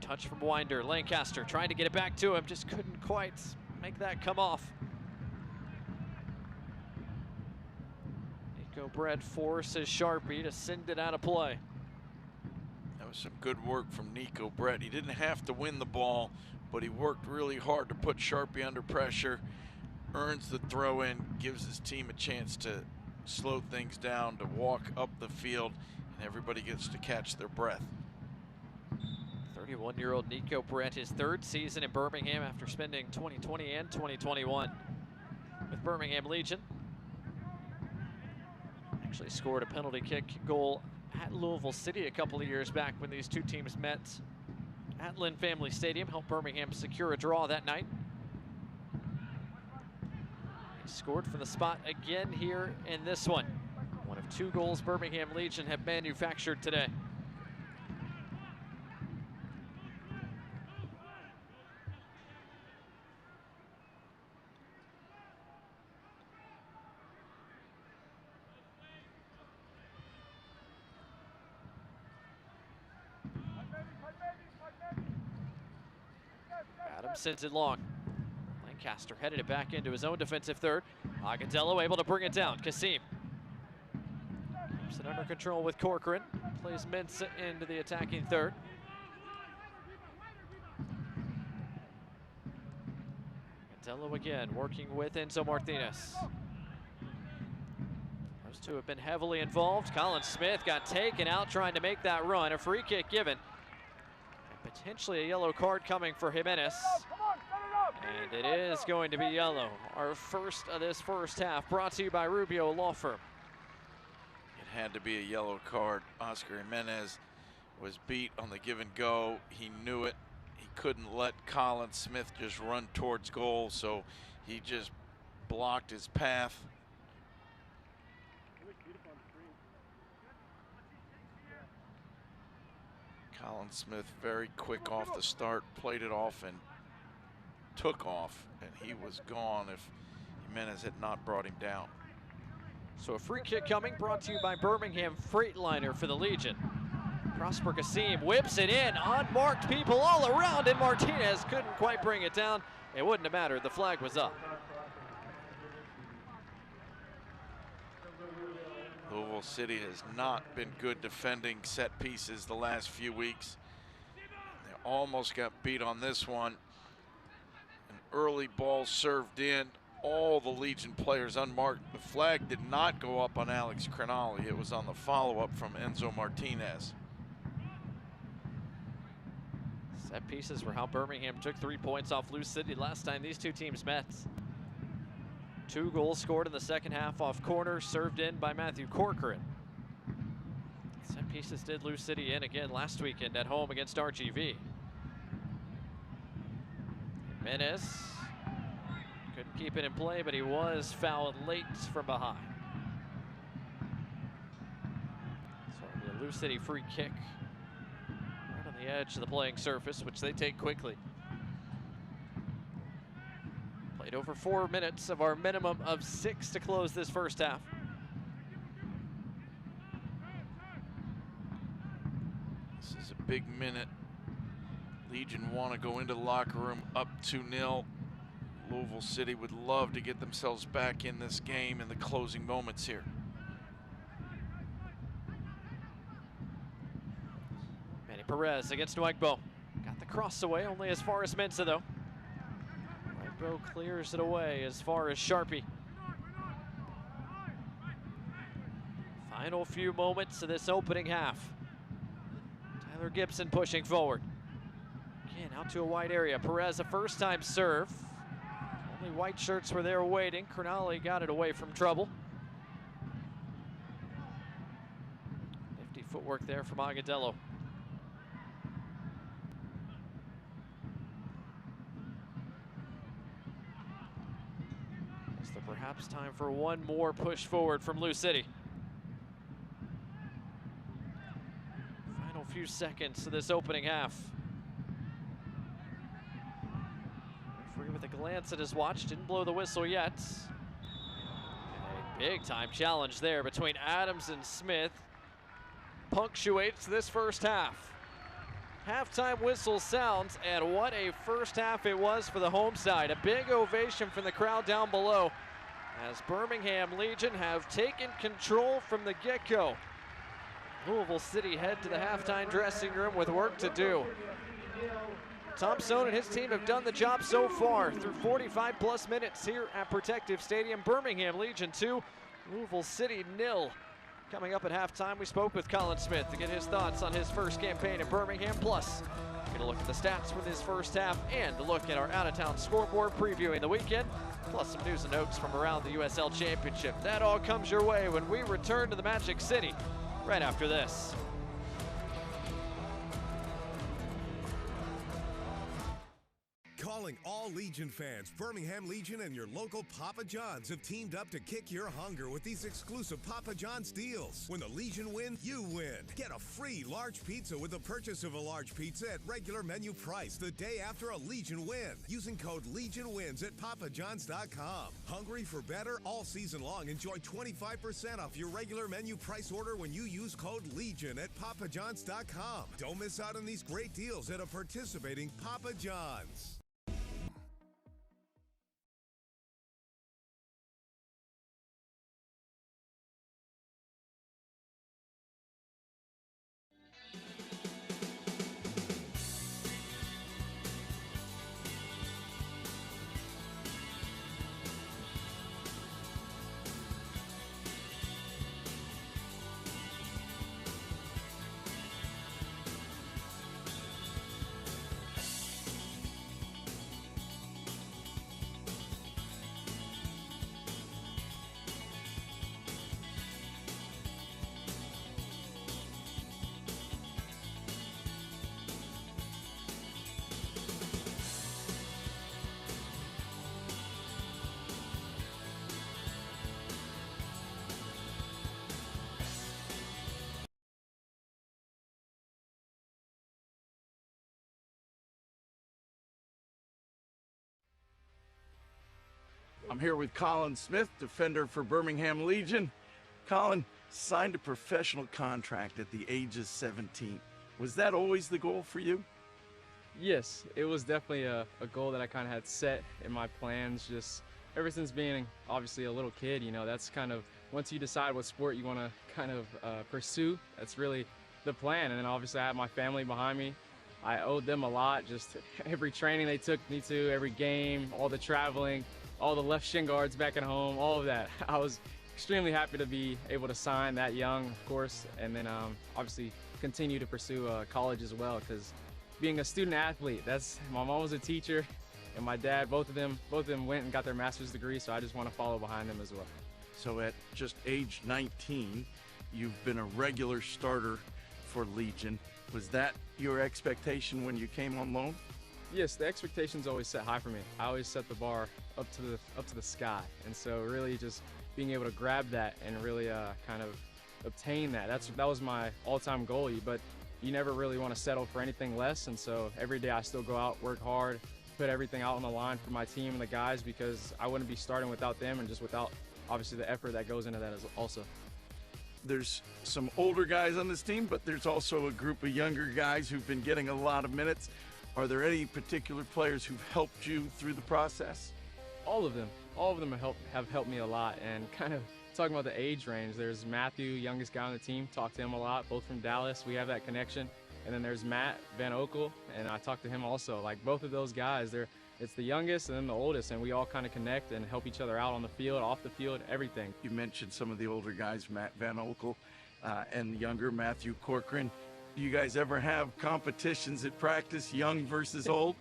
Touch from Winder. Lancaster trying to get it back to him, just couldn't quite make that come off. Nico Brett forces Sharpie to send it out of play. That was some good work from Nico Brett. He didn't have to win the ball, but he worked really hard to put Sharpie under pressure, earns the throw in, gives his team a chance to slow things down, to walk up the field, and everybody gets to catch their breath. 31-year-old Nico Brett, his third season in Birmingham after spending 2020 and 2021 with Birmingham Legion. Actually scored a penalty kick goal at Louisville City a couple of years back when these two teams met at Lynn Family Stadium, helped Birmingham secure a draw that night. He scored from the spot again here in this one. One of two goals Birmingham Legion have manufactured today. Adams sends it long. Lancaster headed it back into his own defensive third. Agadello able to bring it down. Kasim keeps it under control with Corcoran. Plays Mensah into the attacking third. Agadello again working with Enzo Martinez. Those two have been heavily involved. Colin Smith got taken out trying to make that run. A free kick given. Potentially a yellow card coming for Jimenez. And it is going to be yellow. Our first of this first half, brought to you by Rubio Law Firm. It had to be a yellow card. Oscar Jimenez was beat on the give and go. He knew it. He couldn't let Colin Smith just run towards goal, so he just blocked his path. Colin Smith very quick off the start, played it off and took off, and he was gone if Jimenez had not brought him down. So a free kick coming, brought to you by Birmingham Freightliner for the Legion. Prosper Kassim whips it in, unmarked people all around, and Martinez couldn't quite bring it down. It wouldn't have mattered, the flag was up. Louisville City has not been good defending set pieces the last few weeks. They almost got beat on this one. An early ball served in, all the Legion players unmarked. The flag did not go up on Alex Crinali. It was on the follow-up from Enzo Martinez. Set pieces were how Birmingham took 3 points off Lou City last time these two teams met. 2 goals scored in the second half off corners, served in by Matthew Corcoran. Set pieces did Lou City in again last weekend at home against RGV. Jimenez couldn't keep it in play, but he was fouled late from behind. So it'll be a Lou City free kick right on the edge of the playing surface, which they take quickly. Played over 4 minutes of our minimum of 6 to close this first half. This is a big minute. Legion want to go into the locker room up 2-0. Louisville City would love to get themselves back in this game in the closing moments here. Manny Perez against Nwegbo. Got the cross away, only as far as Mensah though. Nwegbo clears it away as far as Sharpie. Final few moments of this opening half. Tyler Gibson pushing forward. Again, out to a wide area. Perez, a first-time serve. Only white shirts were there waiting. Crinali got it away from trouble. Nifty footwork there from Agadello. Is there perhaps time for one more push forward from Lou City? Final few seconds of this opening half. With a glance at his watch, didn't blow the whistle yet. A big time challenge there between Adams and Smith punctuates this first half. Halftime whistle sounds, and what a first half it was for the home side. A big ovation from the crowd down below as Birmingham Legion have taken control from the get-go. Louisville City head to the halftime dressing room with work to do. Tom Sohn and his team have done the job so far through 45+ minutes here at Protective Stadium. Birmingham Legion 2, Louisville City 0. Coming up at halftime, we spoke with Colin Smith to get his thoughts on his first campaign in Birmingham. Plus, we're going to look at the stats from this first half and a look at our out-of-town scoreboard previewing the weekend, plus some news and notes from around the USL Championship. That all comes your way when we return to the Magic City right after this. Calling all Legion fans, Birmingham Legion and your local Papa John's have teamed up to kick your hunger with these exclusive Papa John's deals. When the Legion wins, you win. Get a free large pizza with the purchase of a large pizza at regular menu price the day after a Legion win. Using code LEGIONWINS at papajohns.com. Hungry for better? All season long, enjoy 25% off your regular menu price order when you use code LEGION at papajohns.com. Don't miss out on these great deals at a participating Papa John's. I'm here with Colin Smith, defender for Birmingham Legion. Colin signed a professional contract at the age of 17. Was that always the goal for you? Yes, it was definitely a goal that I kind of had set in my plans just ever since being obviously a little kid. You know, that's kind of, once you decide what sport you want to kind of pursue, that's really the plan. And then obviously I have my family behind me. I owed them a lot, just every training they took me to, every game, all the traveling, all the left shin guards back at home, all of that. I was extremely happy to be able to sign that young, of course, and then obviously continue to pursue college as well, because being a student athlete, my mom was a teacher and my dad, both of them went and got their master's degree, so I just want to follow behind them as well. So at just age 19, you've been a regular starter for Legion. Was that your expectation when you came on loan? Yes, the expectations always set high for me. I always set the bar up to the sky, and so really just being able to grab that and really kind of obtain that. That was my all-time goal. But you never really want to settle for anything less, and so every day I still go out, work hard, put everything out on the line for my team and the guys, because I wouldn't be starting without them and just without obviously the effort that goes into that also. There's some older guys on this team, but there's also a group of younger guys who've been getting a lot of minutes. Are there any particular players who've helped you through the process? All of them have helped me a lot. And kind of talking about the age range, there's Matthew, youngest guy on the team, talked to him a lot, both from Dallas, we have that connection. And then there's Matt Van Okel, and I talked to him also. Like, both of those guys, it's the youngest and then the oldest, and we all kind of connect and help each other out on the field, off the field, everything. You mentioned some of the older guys, Matt Van Okel, and the younger Matthew Corcoran. Do you guys ever have competitions at practice, young versus old?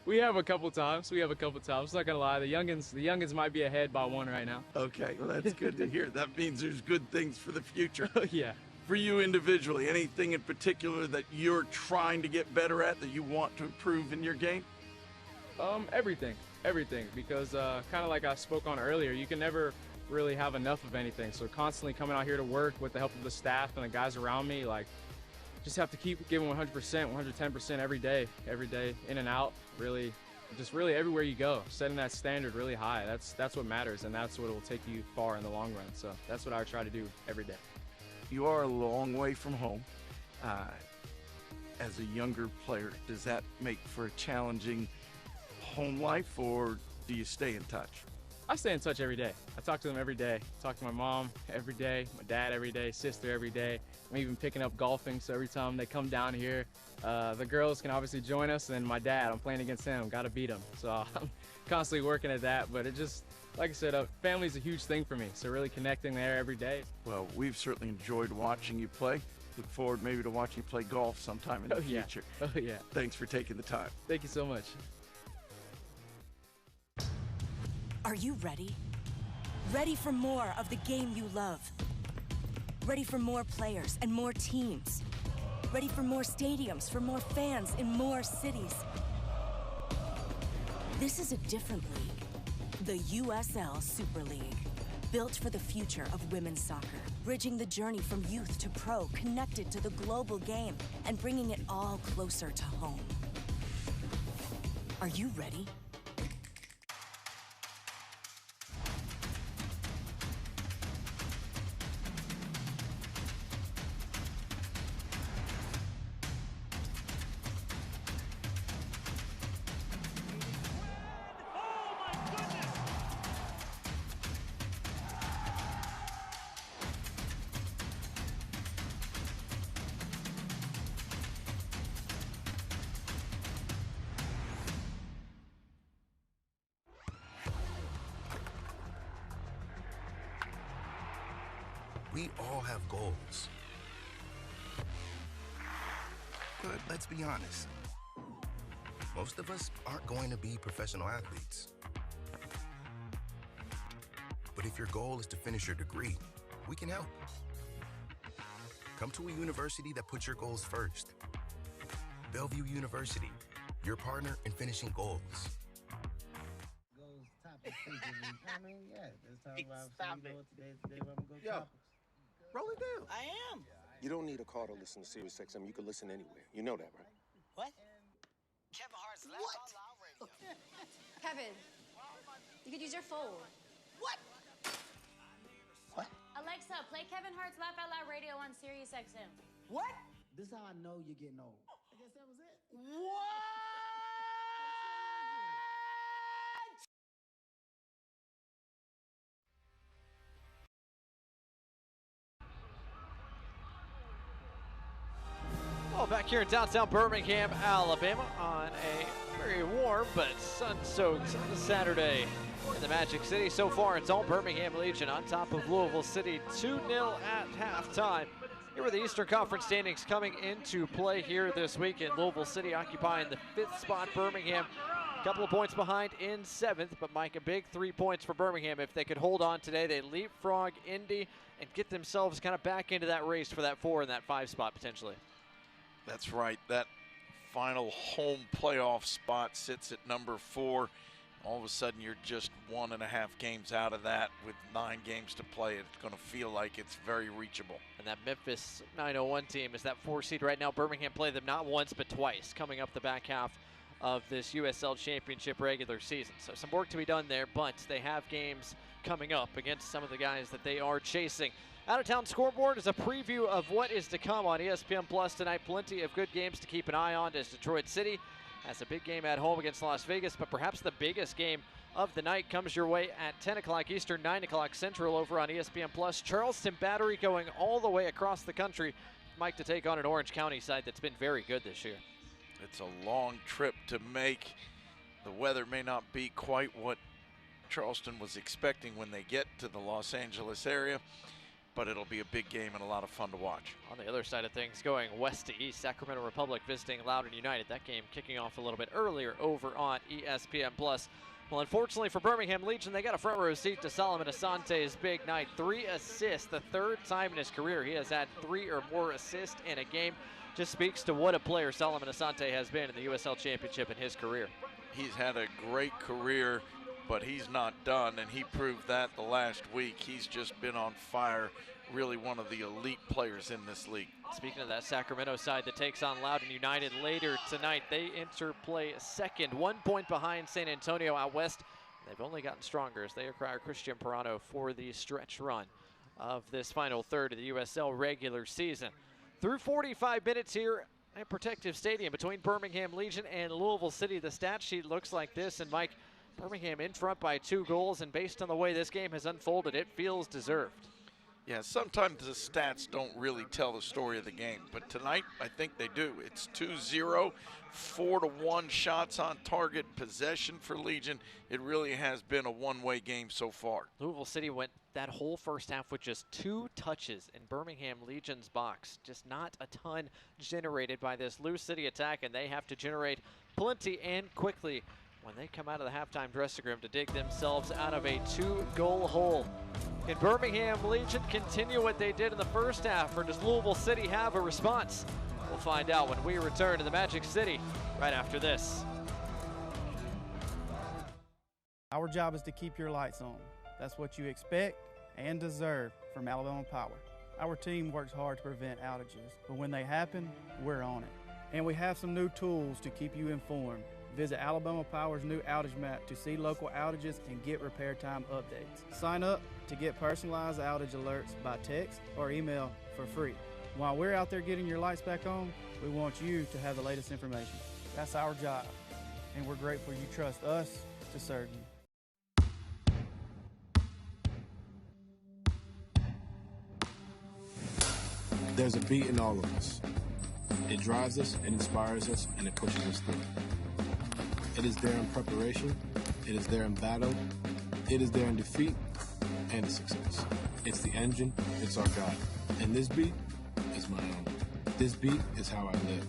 We have a couple times. Not gonna lie, the youngins might be ahead by one right now. Okay, well, that's good to hear. That means there's good things for the future. Yeah. For you individually, anything in particular that you're trying to get better at, that you want to improve in your game? Everything, because kind of like I spoke on earlier, you can never really have enough of anything. So constantly coming out here to work with the help of the staff and the guys around me, like, just have to keep giving 100%, 110% every day, in and out, really everywhere you go, setting that standard really high. That's what matters, and that's what will take you far in the long run. So that's what I try to do every day. You are a long way from home. As a younger player, does that make for a challenging home life, or do you stay in touch? I stay in touch every day. I talk to them every day. I talk to my mom every day, my dad every day, sister every day. I'm even picking up golfing, so every time they come down here, the girls can obviously join us, and my dad, I'm playing against him, gotta beat him. So I'm constantly working at that, but it just, like I said, family's a huge thing for me, so really connecting there every day. Well, we've certainly enjoyed watching you play. Look forward maybe to watching you play golf sometime in the future. Oh yeah. Thanks for taking the time. Thank you so much. Are you ready? Ready for more of the game you love? Ready for more players and more teams? Ready for more stadiums, for more fans in more cities? This is a different league. The USL Super League. Built for the future of women's soccer. Bridging the journey from youth to pro, connected to the global game, and bringing it all closer to home. Are you ready? We all have goals. But let's be honest. Most of us aren't going to be professional athletes. But if your goal is to finish your degree, we can help. Come to a university that puts your goals first. Bellevue University, your partner in finishing goals. Roll it down. I am. You don't need a car to listen to Sirius XM. You can listen anywhere. You know that, right? What? Kevin Hart's Last on Loud Radio. Kevin, You could use your phone. What? What? Alexa, play Kevin Hart's Laugh Out Loud Radio on Sirius XM. What? This is how I know you're getting old. I guess that was it. What? Well, back here in downtown Birmingham, Alabama, on a very warm but sun-soaked Saturday in the Magic City. So far, it's all Birmingham Legion on top of Louisville City, 2-0 at halftime. Here are the Eastern Conference standings coming into play here this weekend. Louisville City occupying the 5th spot. Birmingham a couple of points behind in 7th, but Mike, a big 3 points for Birmingham. If they could hold on today, they leapfrog Indy and get themselves kind of back into that race for that 4 and that 5 spot potentially. That's right. That final home playoff spot sits at number 4. All of a sudden, you're just 1.5 games out of that with 9 games to play. It's going to feel like it's very reachable. And that Memphis 901 team is that 4 seed right now. Birmingham played them not once but twice coming up the back half of this USL Championship regular season. So some work to be done there, but they have games coming up against some of the guys that they are chasing. Out-of-town scoreboard is a preview of what is to come on ESPN Plus tonight. Plenty of good games to keep an eye on as Detroit City has a big game at home against Las Vegas, but perhaps the biggest game of the night comes your way at 10 o'clock Eastern, 9 o'clock Central over on ESPN Plus. Charleston Battery going all the way across the country, Mike, to take on an Orange County side that's been very good this year. It's a long trip to make. The weather may not be quite what Charleston was expecting when they get to the Los Angeles area, but it'll be a big game and a lot of fun to watch. On the other side of things, going west to east, Sacramento Republic visiting Loudoun United. That game kicking off a little bit earlier over on ESPN Plus. Well, unfortunately for Birmingham Legion, they got a front row seat to Solomon Asante's big night. 3 assists, the 3rd time in his career he has had 3 or more assists in a game. Just speaks to what a player Solomon Asante has been in the USL Championship in his career. He's had a great career, but he's not done, and he proved that the last week. He's just been on fire, really one of the elite players in this league. Speaking of that Sacramento side that takes on Loudoun United later tonight, they enter play second, 1 point behind San Antonio out west. They've only gotten stronger as they acquire Christian Pirano for the stretch run of this final third of the USL regular season. Through 45 minutes here at Protective Stadium between Birmingham Legion and Louisville City, the stat sheet looks like this. And Mike, Birmingham in front by 2 goals, and based on the way this game has unfolded, it feels deserved. Yeah, sometimes the stats don't really tell the story of the game, but tonight I think they do. It's 2-0, 4-1 shots on target, possession for Legion. It really has been a one-way game so far. Louisville City went that whole first half with just 2 touches in Birmingham Legion's box. Just not a ton generated by this Lou City attack, and they have to generate plenty and quickly when they come out of the halftime dressing room to dig themselves out of a 2-goal hole. Can Birmingham Legion continue what they did in the first half, or does Louisville City have a response? We'll find out when we return to the Magic City right after this. Our job is to keep your lights on. That's what you expect and deserve from Alabama Power. Our team works hard to prevent outages, but when they happen, we're on it. And we have some new tools to keep you informed. Visit Alabama Power's new outage map to see local outages and get repair time updates. Sign up to get personalized outage alerts by text or email for free. While we're out there getting your lights back on, we want you to have the latest information. That's our job, and we're grateful you trust us to serve you. There's a beat in all of us. It drives us, it inspires us, and it pushes us through. It is there in preparation, it is there in battle, it is there in defeat and success. It's the engine, it's our God. And this beat is my own. This beat is how I live.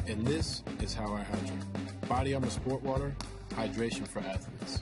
And this is how I hydrate. Body Armor Sport Water, hydration for athletes.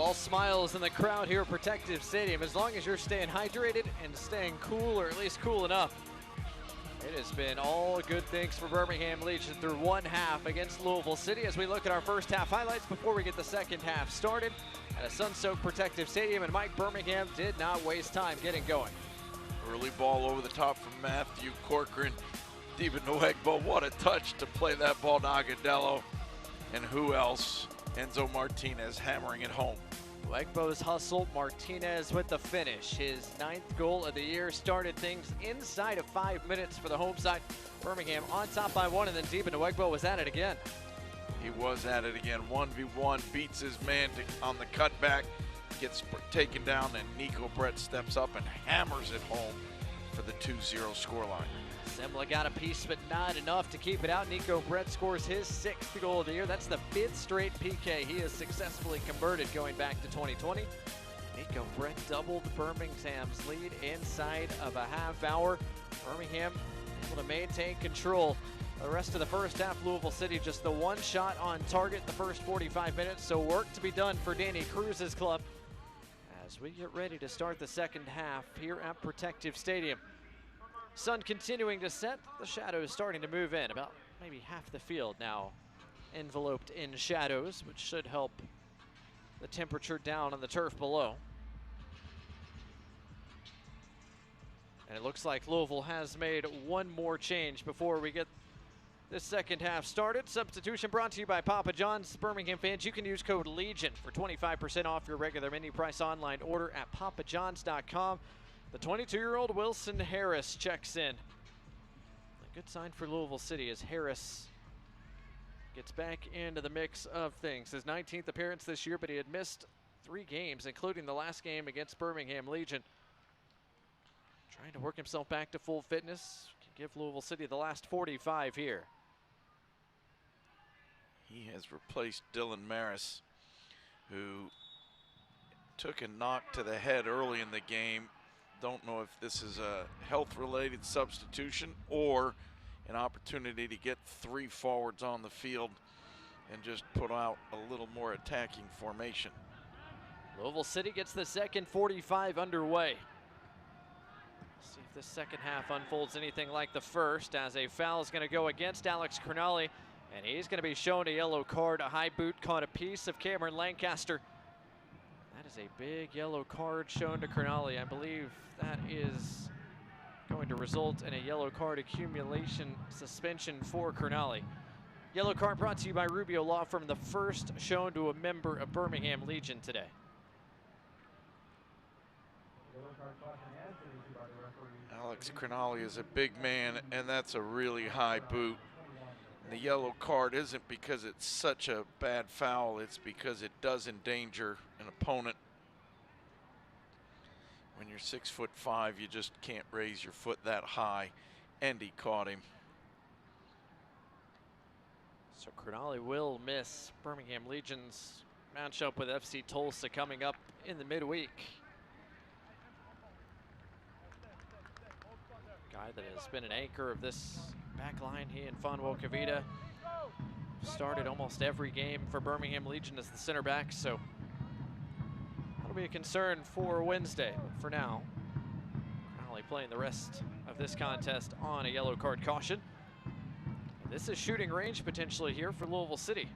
All smiles in the crowd here at Protective Stadium, as long as you're staying hydrated and staying cool, or at least cool enough. It has been all good things for Birmingham Legion through one half against Louisville City as we look at our first half highlights before we get the second half started at a sun-soaked Protective Stadium, and Mike Birmingham did not waste time getting going. Early ball over the top from Matthew Corcoran. Steven Nwegbo, what a touch to play that ball to Agudelo. And who else? Enzo Martinez hammering it home. Nwegbo's hustle, Martinez with the finish. His 9th goal of the year started things inside of 5 minutes for the home side. Birmingham on top by 1, and then Steven Nwegbo was at it again. He was at it again. 1v1, beats his man on the cutback, gets taken down, and Nico Brett steps up and hammers it home for the 2-0 scoreline. Semla got a piece, but not enough to keep it out. Nico Brett scores his 6th goal of the year. That's the 5th straight PK he has successfully converted going back to 2020. Nico Brett doubled Birmingham's lead inside of a half hour. Birmingham able to maintain control the rest of the first half. Louisville City just the one shot on target the first 45 minutes, so work to be done for Danny Cruz's club as we get ready to start the second half here at Protective Stadium. Sun continuing to set, the shadows starting to move in. About maybe half the field now enveloped in shadows, which should help the temperature down on the turf below. And it looks like Louisville has made one more change before we get this second half started. Substitution brought to you by Papa John's. Birmingham fans, you can use code LEGION for 25% off your regular menu price online order at papajohns.com. The 22-year-old Wilson Harris checks in. A good sign for Louisville City as Harris gets back into the mix of things. His 19th appearance this year, but he had missed 3 games, including the last game against Birmingham Legion. Trying to work himself back to full fitness. Can give Louisville City the last 45 here. He has replaced Dylan Maris, who took a knock to the head early in the game. Don't know if this is a health-related substitution or an opportunity to get 3 forwards on the field and just put out a little more attacking formation. Louisville City gets the second 45 underway. See if this second half unfolds anything like the first, as a foul is going to go against Alex Crognale, and he's going to be shown a yellow card. A high boot caught a piece of Cameron Lancaster. That is a big yellow card shown to Crognale. I believe that is going to result in a yellow card accumulation suspension for Crognale. Yellow card brought to you by Rubio Law Firm, the first shown to a member of Birmingham Legion today. Alex Crognale is a big man, and that's a really high boot. And the yellow card isn't because it's such a bad foul, it's because it does endanger an opponent. When you're 6'5", you just can't raise your foot that high, and he caught him. So Crognale will miss Birmingham Legion's matchup with FC Tulsa coming up in the midweek. Guy that has been an anchor of this back line. He and Fonwo Kavita started almost every game for Birmingham Legion as the center back, so that'll be a concern for Wednesday. But for now, Crognale playing the rest of this contest on a yellow card caution. And this is shooting range potentially here for Louisville City.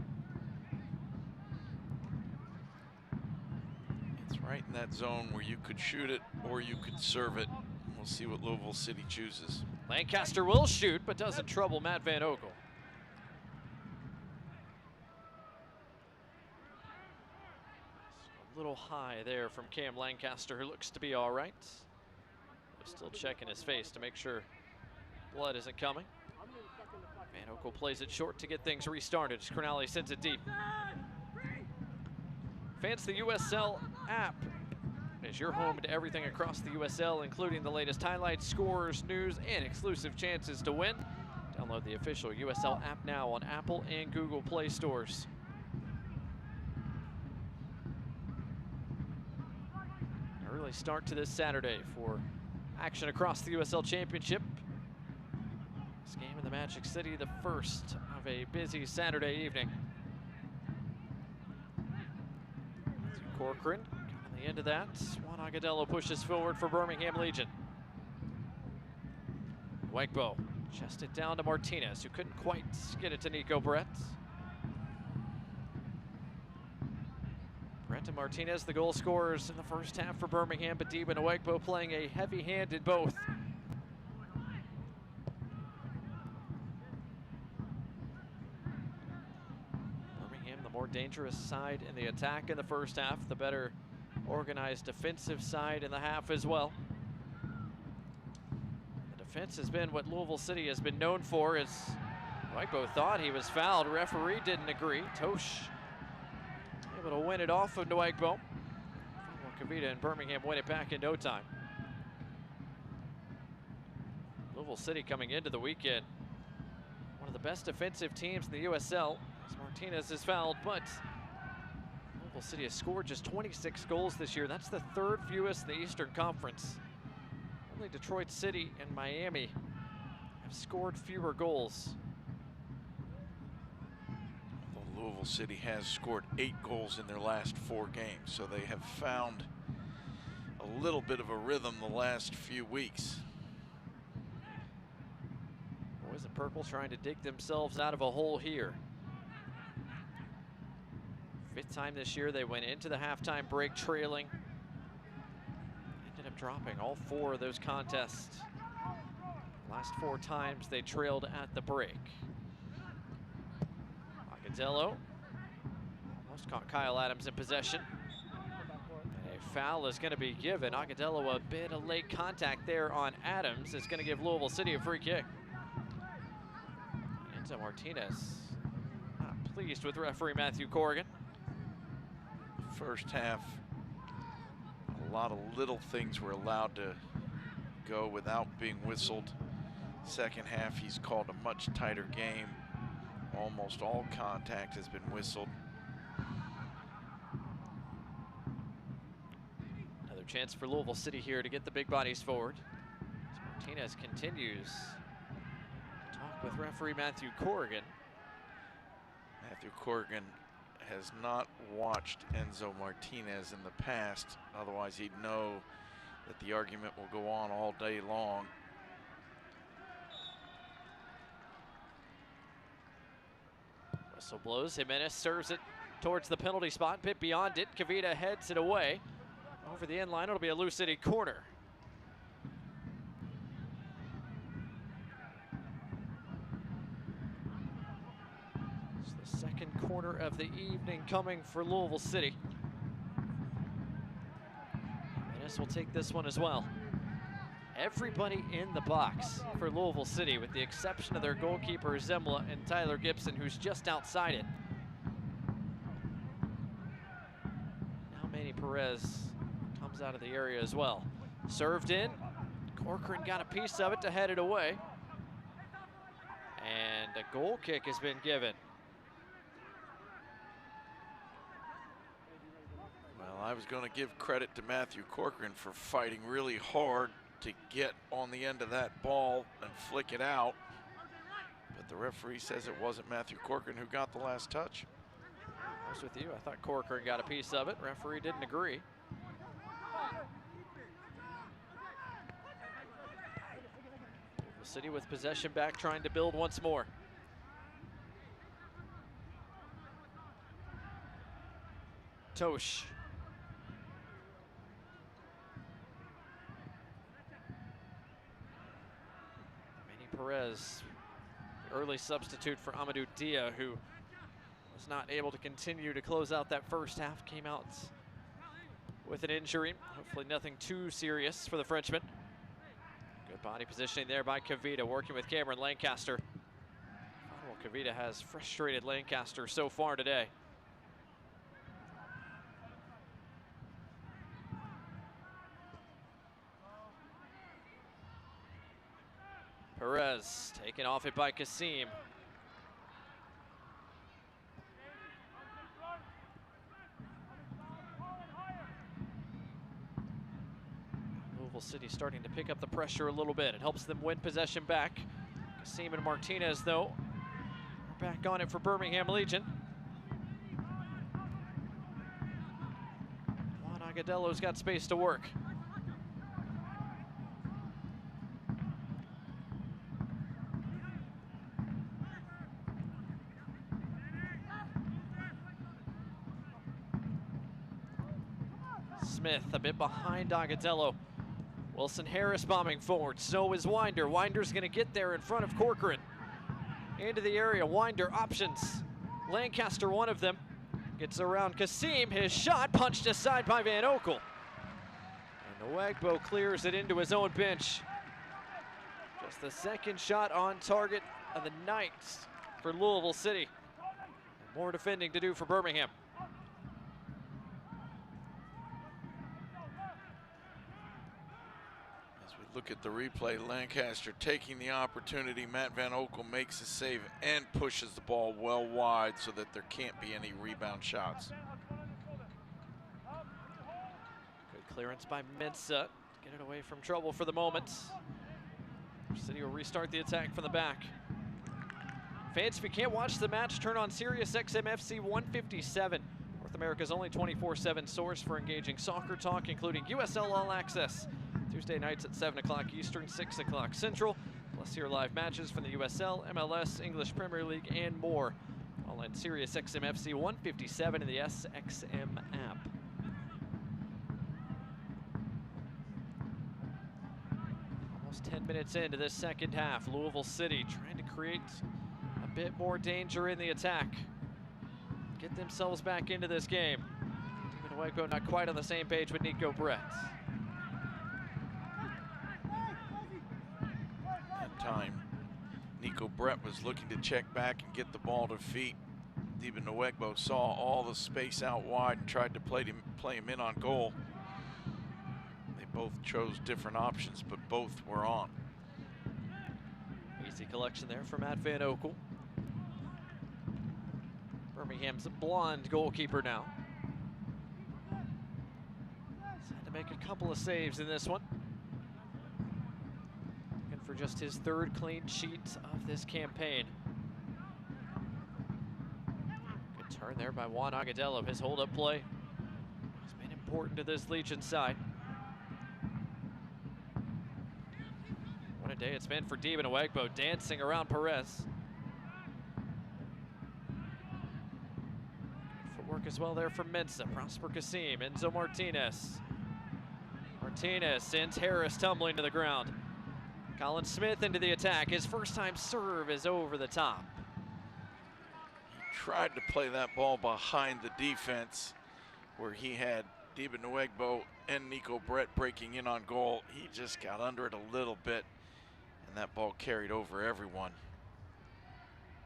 It's right in that zone where you could shoot it or you could serve it. We'll see what Louisville City chooses. Lancaster will shoot, but doesn't trouble Matt Van Ogle. A little high there from Cam Lancaster, who looks to be all right. Still checking his face to make sure blood isn't coming. Van Ogle plays it short to get things restarted as Crognale sends it deep. Fans, the USL app is your home to everything across the USL, including the latest highlights, scores, news, and exclusive chances to win. Download the official USL app now on Apple and Google Play stores. An early start to this Saturday for action across the USL Championship. This game in the Magic City, the first of a busy Saturday evening. Corcoran on the end of that. Juan Agudelo pushes forward for Birmingham Legion. Wegbo chested down to Martinez, who couldn't quite get it to Nico Brett. Brett and Martinez, the goal scorers in the first half for Birmingham, but Deba and Wegbo playing a heavy hand in both. Birmingham, the more dangerous side in the attack in the first half, the better organized defensive side in the half as well. The defense has been what Louisville City has been known for, as Wegbo thought he was fouled. Referee didn't agree. Tosh able to win it off of Nwegbo. Kavita and Birmingham win it back in no time. Louisville City coming into the weekend, one of the best defensive teams in the USL, as Martinez is fouled, but Louisville City has scored just 26 goals this year. That's the third fewest in the Eastern Conference. Only Detroit City and Miami have scored fewer goals. Louisville City has scored 8 goals in their last 4 games, so they have found a little bit of a rhythm the last few weeks. Boys in purple trying to dig themselves out of a hole here. 5th time this year they went into the halftime break trailing. Ended up dropping all 4 of those contests. Last 4 times they trailed at the break. Agudelo almost caught Kyle Adams in possession. And a foul is going to be given. Agudelo, a bit of late contact there on Adams. It's going to give Louisville City a free kick. Enzo Martinez not pleased with referee Matthew Corrigan. First half, a lot of little things were allowed to go without being whistled. Second half, he's called a much tighter game. Almost all contact has been whistled. Another chance for Louisville City here to get the big bodies forward. As Martinez continues to talk with referee Matthew Corrigan. Matthew Corrigan has not watched Enzo Martinez in the past. Otherwise, he'd know that the argument will go on all day long. Whistle blows. Jimenez serves it towards the penalty spot, bit beyond it. Kavita heads it away. Over the end line, it'll be a Lou City corner. It's the second corner of the evening coming for Louisville City. Jimenez will take this one as well. Everybody in the box for Louisville City, with the exception of their goalkeeper Zemla and Tyler Gibson, who's just outside it. Now Manny Perez comes out of the area as well. Served in. Corcoran got a piece of it to head it away. And a goal kick has been given. Well, I was going to give credit to Matthew Corcoran for fighting really hard to get on the end of that ball and flick it out. But the referee says it wasn't Matthew Corcoran who got the last touch. I was with you. I thought Corcoran got a piece of it. Referee didn't agree. The City with possession back, trying to build once more. Tosh. Perez, the early substitute for Amadou Dia, who was not able to continue to close out that first half, came out with an injury. Hopefully nothing too serious for the Frenchman. Good body positioning there by Kavita, working with Cameron Lancaster. Well, Kavita has frustrated Lancaster so far today. Perez taken off it by Kasim. Louisville City starting to pick up the pressure a little bit. It helps them win possession back. Kasim and Martinez, though, are back on it for Birmingham Legion. Agadello's got space to work. Smith a bit behind Agadello. Wilson Harris bombing forward, so is Winder. Winder's gonna get there in front of Corcoran. Into the area, Winder options. Lancaster, one of them. Gets around Kasim, his shot punched aside by Van Oekel. And Nwegbo clears it into his own bench. Just the second shot on target of the night for Louisville City. And more defending to do for Birmingham. Look at the replay. Lancaster taking the opportunity. Matt Van Oekel makes a save and pushes the ball well wide so that there can't be any rebound shots. Good clearance by Mensah. Get it away from trouble for the moment. City will restart the attack from the back. Fans, if you can't watch the match, turn on Sirius XM FC 157. North America's only 24/7 source for engaging soccer talk, including USL All Access. Tuesday nights at 7 o'clock Eastern, 6 o'clock Central. Plus hear live matches from the USL, MLS, English Premier League, and more. All on Sirius XM FC 157 and the SXM app. Almost 10 minutes into this second half. Louisville City trying to create a bit more danger in the attack. Get themselves back into this game. Nwegbo not quite on the same page with Nico Brett. Time. Nico Brett was looking to check back and get the ball to feet. Dibin Nwegbo saw all the space out wide and tried to play him in on goal. They both chose different options, but both were on. Easy collection there for Matt Van Oekel. Birmingham's a blonde goalkeeper now. He's had to make a couple of saves in this one. For just his third clean sheet of this campaign. Good turn there by Juan Agadello. His hold-up play has been important to this Legion side. What a day it's been for Dibin Nwegbo, dancing around Perez. Good footwork as well there from Mensah. Prosper Kasim, Enzo Martinez. Martinez sends Harris tumbling to the ground. Colin Smith into the attack. His first time serve is over the top. He tried to play that ball behind the defense where he had Dibin Nwegbo and Nico Brett breaking in on goal. He just got under it a little bit and that ball carried over everyone.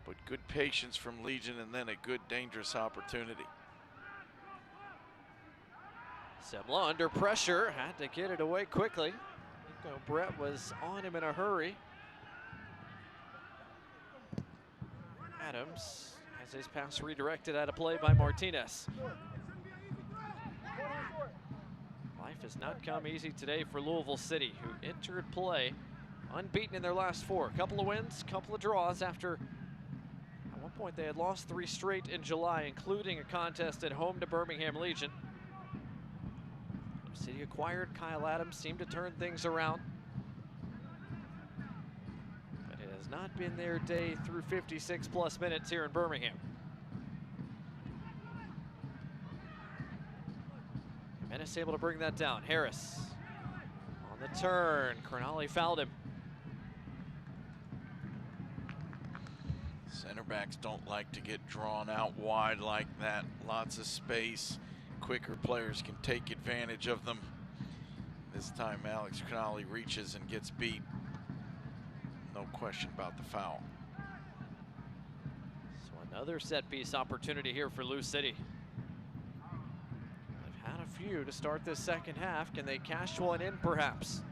But good patience from Legion and then a good dangerous opportunity. Semla under pressure, had to get it away quickly. Nico Brett was on him in a hurry. Adams has his pass redirected out of play by Martinez. Life has not come easy today for Louisville City, who entered play unbeaten in their last four. A couple of wins, couple of draws after at one point they had lost 3 straight in July, including a contest at home to Birmingham Legion. City acquired Kyle Adams, seemed to turn things around. But it has not been their day through 56 plus minutes here in Birmingham. Menace able to bring that down. Harris on the turn. Cronali fouled him. Center backs don't like to get drawn out wide like that. Lots of space. Quicker players can take advantage of them. This time Alex Cronali reaches and gets beat. No question about the foul. So another set piece opportunity here for Lou City. They've had a few to start this second half. Can they cash one in perhaps?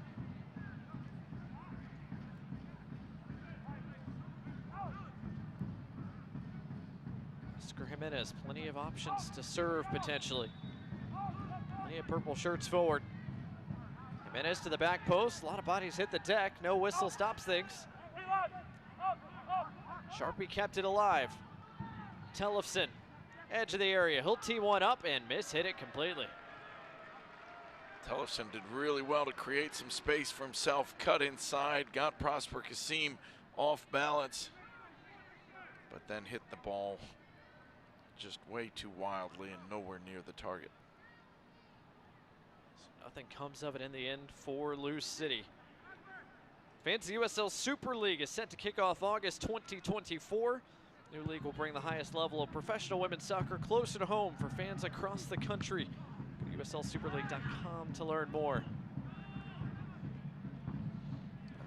Oscar Jimenez, plenty of options to serve potentially. Plenty of purple shirts forward. Jimenez to the back post. A lot of bodies hit the deck. No whistle stops things. Sharpie kept it alive. Tellefson, edge of the area. He'll tee one up and miss hit it completely. Tellefson did really well to create some space for himself, cut inside, got Prosper Kasim off balance, but then hit the ball just way too wildly and nowhere near the target. So nothing comes of it in the end for Lou City. Fantasy USL Super League is set to kick off August 2024. New league will bring the highest level of professional women's soccer closer to home for fans across the country. Go to USLSuperLeague.com to learn more.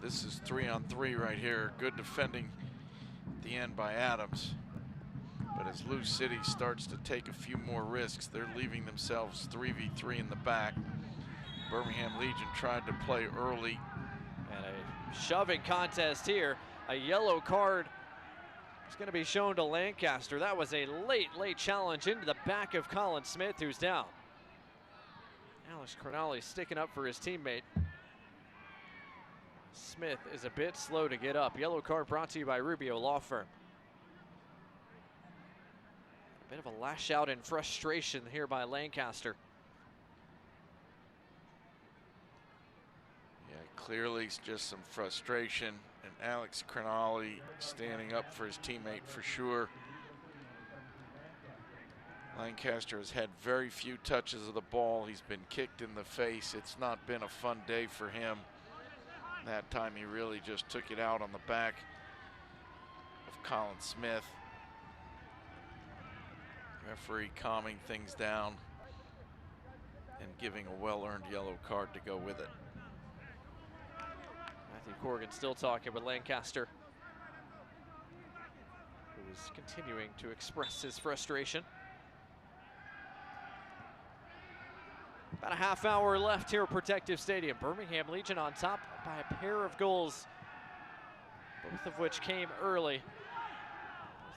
This is 3-on-3 right here. Good defending at the end by Adams. But as Lou City starts to take a few more risks, they're leaving themselves 3v3 in the back. Birmingham Legion tried to play early. And a shoving contest here. A yellow card is going to be shown to Lancaster. That was a late challenge into the back of Colin Smith, who's down. Alex Cronali sticking up for his teammate. Smith is a bit slow to get up. Yellow card brought to you by Rubio Law Firm. A bit of a lash out and frustration here by Lancaster. Yeah, clearly it's just some frustration, and Alex Cronali standing up for his teammate for sure. Lancaster has had very few touches of the ball. He's been kicked in the face. It's not been a fun day for him. That time he really just took it out on the back of Colin Smith. Referee calming things down and giving a well-earned yellow card to go with it. Matthew Corrigan still talking with Lancaster, who is continuing to express his frustration. About a half hour left here at Protective Stadium. Birmingham Legion on top by a pair of goals, both of which came early,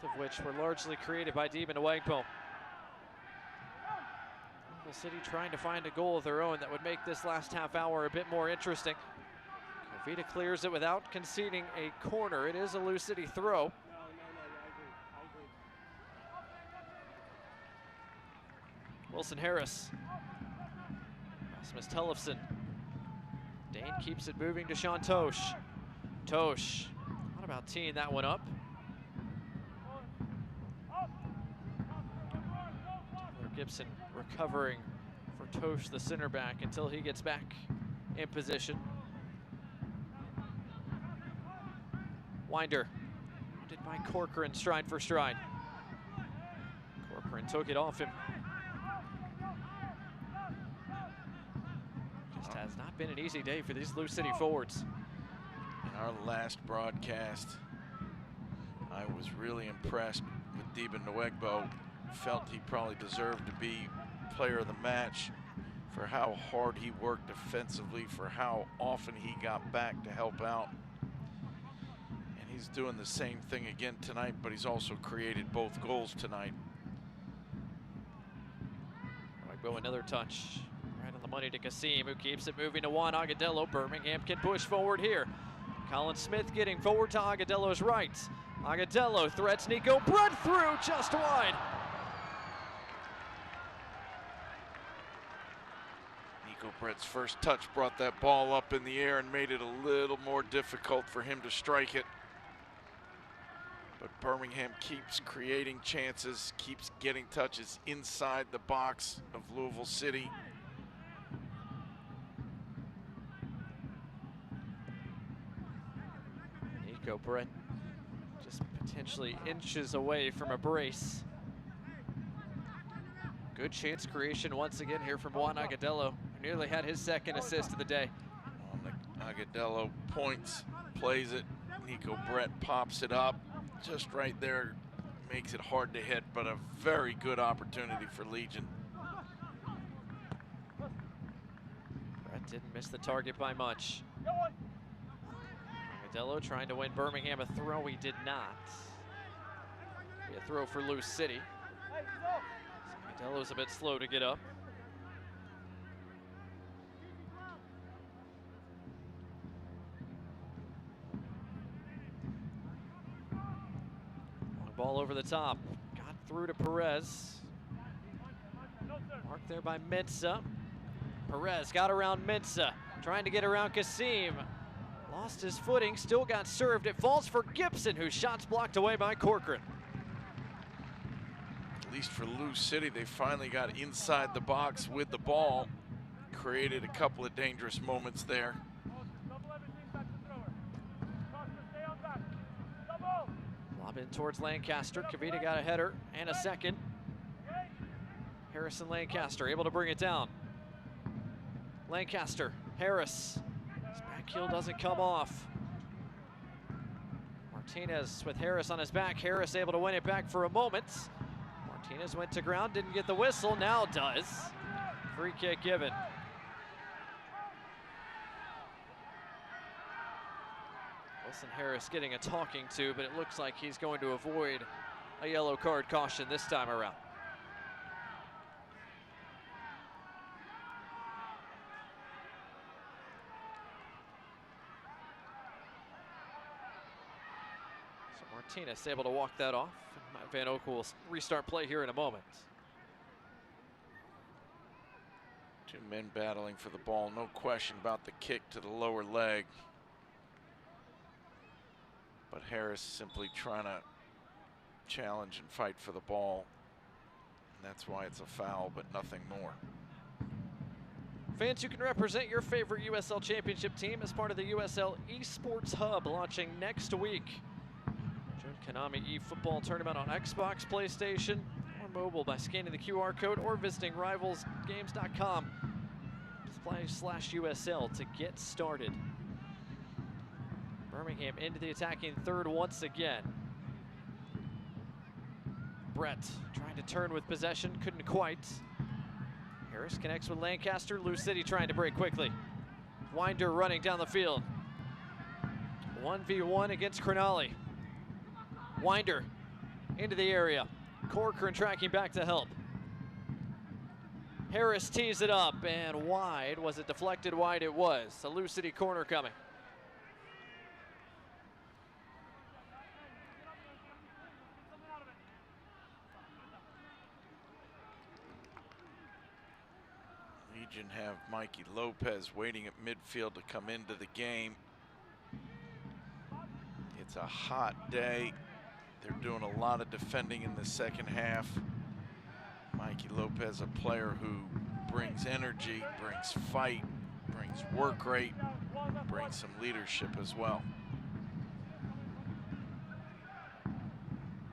both of which were largely created by Demon Nwegbo. Louisville City trying to find a goal of their own that would make this last half hour a bit more interesting. Covita clears it without conceding a corner. It is a Lou City throw. Wilson Harris. Rasmus Tellefson. Dane keeps it moving to Sean Tosh. Tosh, not about teeing that one up. Taylor Gibson recovering for Tosh, the center back, until he gets back in position. Winder, did by Corcoran stride for stride. Corcoran took it off him. Just has not been an easy day for these Lou City forwards. In our last broadcast, I was really impressed with Demon Nwegbo. Felt he probably deserved to be player of the match for how hard he worked defensively, for how often he got back to help out. And he's doing the same thing again tonight, but he's also created both goals tonight. Nwegbo, another touch. Right on the money to Kasim, who keeps it moving to Juan Agudelo. Birmingham can push forward here. Colin Smith getting forward to Agudelo's right. Agudelo threats Nico Brett through, just wide. Nico Brett's first touch brought that ball up in the air and made it a little more difficult for him to strike it. But Birmingham keeps creating chances, keeps getting touches inside the box of Louisville City. Nico Brett just potentially inches away from a brace. Good chance creation once again here from Juan Agudelo, who nearly had his second assist of the day. Agudelo points, plays it. Nico Brett pops it up. Just right there, makes it hard to hit, but a very good opportunity for Legion. Brett didn't miss the target by much. Agudelo trying to win Birmingham a throw. He did not. Be a throw for Lou City. Agudelo's a bit slow to get up. Long ball over the top. Got through to Perez. Marked there by Mensah. Perez got around Mensah, trying to get around Kasim. Lost his footing, still got served. It falls for Gibson, whose shot's blocked away by Corcoran. At least for Lou City, they finally got inside the box with the ball. Created a couple of dangerous moments there. Lob in towards Lancaster. Kavita got a header and a second. Harrison Lancaster able to bring it down. Lancaster, Harris. His back heel doesn't come off. Martinez with Harris on his back. Harris able to win it back for a moment. Martinez went to ground, didn't get the whistle, now does. Free kick given. Wilson Harris getting a talking to, but it looks like he's going to avoid a yellow card caution this time around. So Martinez able to walk that off. Van Oak will restart play here in a moment. Two men battling for the ball, no question about the kick to the lower leg. But Harris simply trying to challenge and fight for the ball. And that's why it's a foul, but nothing more. Fans, you can represent your favorite USL Championship team as part of the USL Esports Hub launching next week. Join Konami eFootball Tournament on Xbox, PlayStation, or mobile by scanning the QR code or visiting rivalsgames.com/USL to get started. Birmingham into the attacking third once again. Brett trying to turn with possession, couldn't quite. Harris connects with Lancaster. Lou City trying to break quickly. Winder running down the field. 1v1 against Cronulla. Winder into the area. Corcoran tracking back to help. Harris tees it up and wide. Was it deflected? Wide it was. A Lou City corner coming. Legion have Mikey Lopez waiting at midfield to come into the game. It's a hot day. They're doing a lot of defending in the second half. Mikey Lopez, a player who brings energy, brings fight, brings work rate, brings some leadership as well.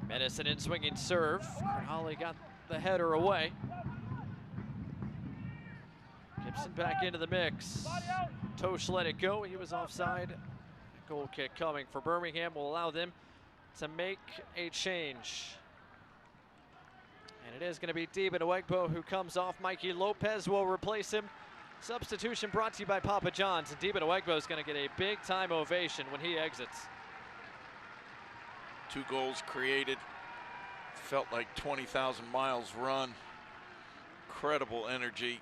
Medicine in swinging serve. Holly got the header away. Gibson back into the mix. Tosh let it go. He was offside. A goal kick coming for Birmingham will allow them to make a change. And it is going to be Deben Awegbo who comes off. Mikey Lopez will replace him. Substitution brought to you by Papa John's. And Deben Awegbo is going to get a big time ovation when he exits. 2 goals created. Felt like 20,000 miles run. Incredible energy.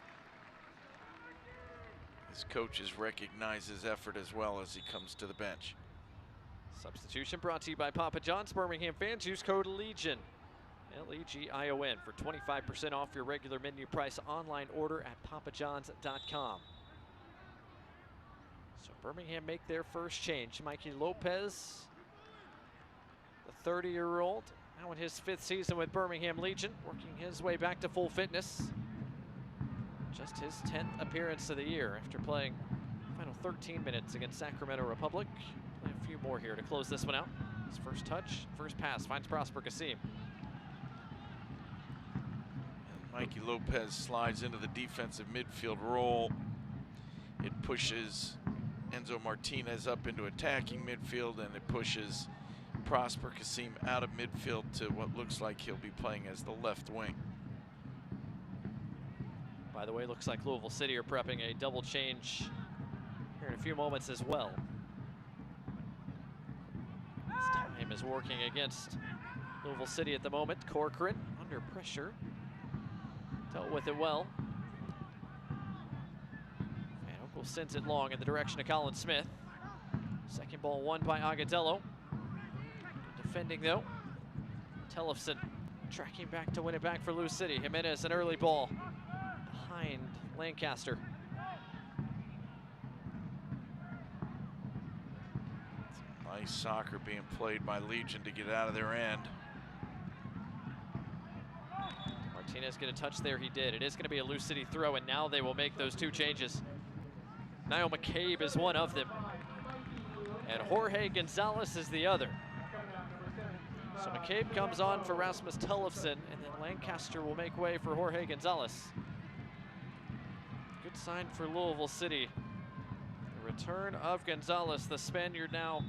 His coaches recognize his effort as well as he comes to the bench. Substitution brought to you by Papa John's. Birmingham fans, use code LEGION, L-E-G-I-O-N, for 25% off your regular menu price online order at papajohns.com. So Birmingham make their first change. Mikey Lopez, the 30-year-old, now in his 5th season with Birmingham Legion, working his way back to full fitness. Just his 10th appearance of the year after playing final 13 minutes against Sacramento Republic. Play a few more here to close this one out. His first touch, first pass, finds Prosper Kasim. And Mikey Lopez slides into the defensive midfield role. It pushes Enzo Martinez up into attacking midfield, and it pushes Prosper Kasim out of midfield to what looks like he'll be playing as the left wing. By the way, looks like Louisville City are prepping a double change here in a few moments as well. This time is working against Louisville City at the moment. Corcoran under pressure. Dealt with it well. Van Oekel sends it long in the direction of Colin Smith. Second ball won by Agadello. Defending though. Tellefson tracking back to win it back for Lou City. Jimenez, an early ball behind Lancaster. Nice soccer being played by Legion to get out of their end. Martinez get a touch there, he did. It is going to be a Lou City throw, and now they will make those two changes. Niall McCabe is one of them, and Jorge Gonzalez is the other. So McCabe comes on for Rasmus Tellefsen, and then Lancaster will make way for Jorge Gonzalez. Good sign for Louisville City. The return of Gonzalez, the Spaniard, now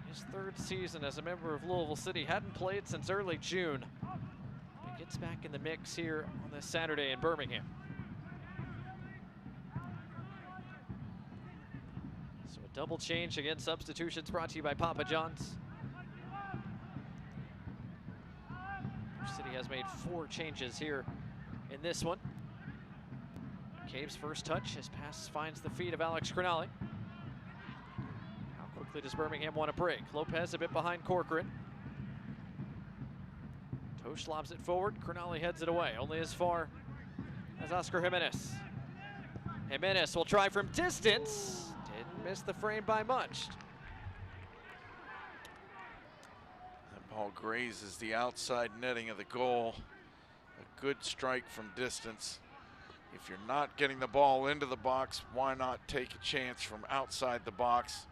his third season as a member of Louisville City. Hadn't played since early June. But gets back in the mix here on this Saturday in Birmingham. So a double change against substitutions brought to you by Papa John's. City has made 4 changes here in this one. McCabe's first touch, his pass finds the feet of Alex Crognale. How quickly does Birmingham want to break? Lopez a bit behind Corcoran. Tosh lobs it forward, Crognale heads it away, only as far as Oscar Jimenez. Jimenez will try from distance, didn't miss the frame by much. Ball grazes the outside netting of the goal. A good strike from distance. If you're not getting the ball into the box, why not take a chance from outside the box?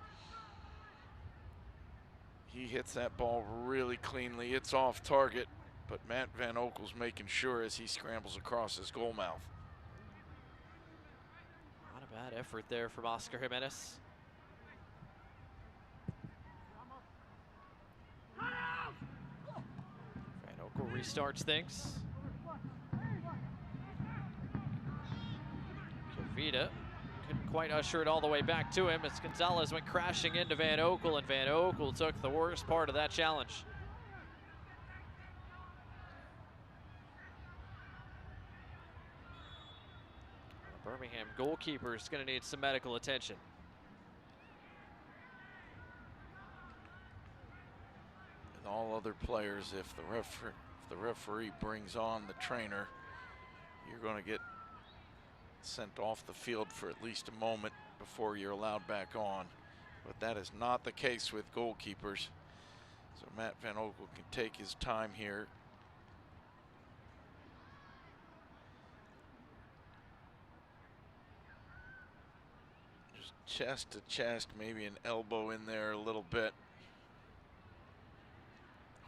He hits that ball really cleanly. It's off target, but Matt Van Oekel's making sure as he scrambles across his goal mouth. Not a bad effort there from Oscar Jimenez. Restarts things. Kavita couldn't quite usher it all the way back to him as Gonzalez went crashing into Van Oekel, and Van Oekel took the worst part of that challenge. The Birmingham goalkeeper is going to need some medical attention. And all other players, if the referee brings on the trainer, you're going to get sent off the field for at least a moment before you're allowed back on. But that is not the case with goalkeepers. So Matt Van Oekel can take his time here. Just chest to chest, maybe an elbow in there a little bit.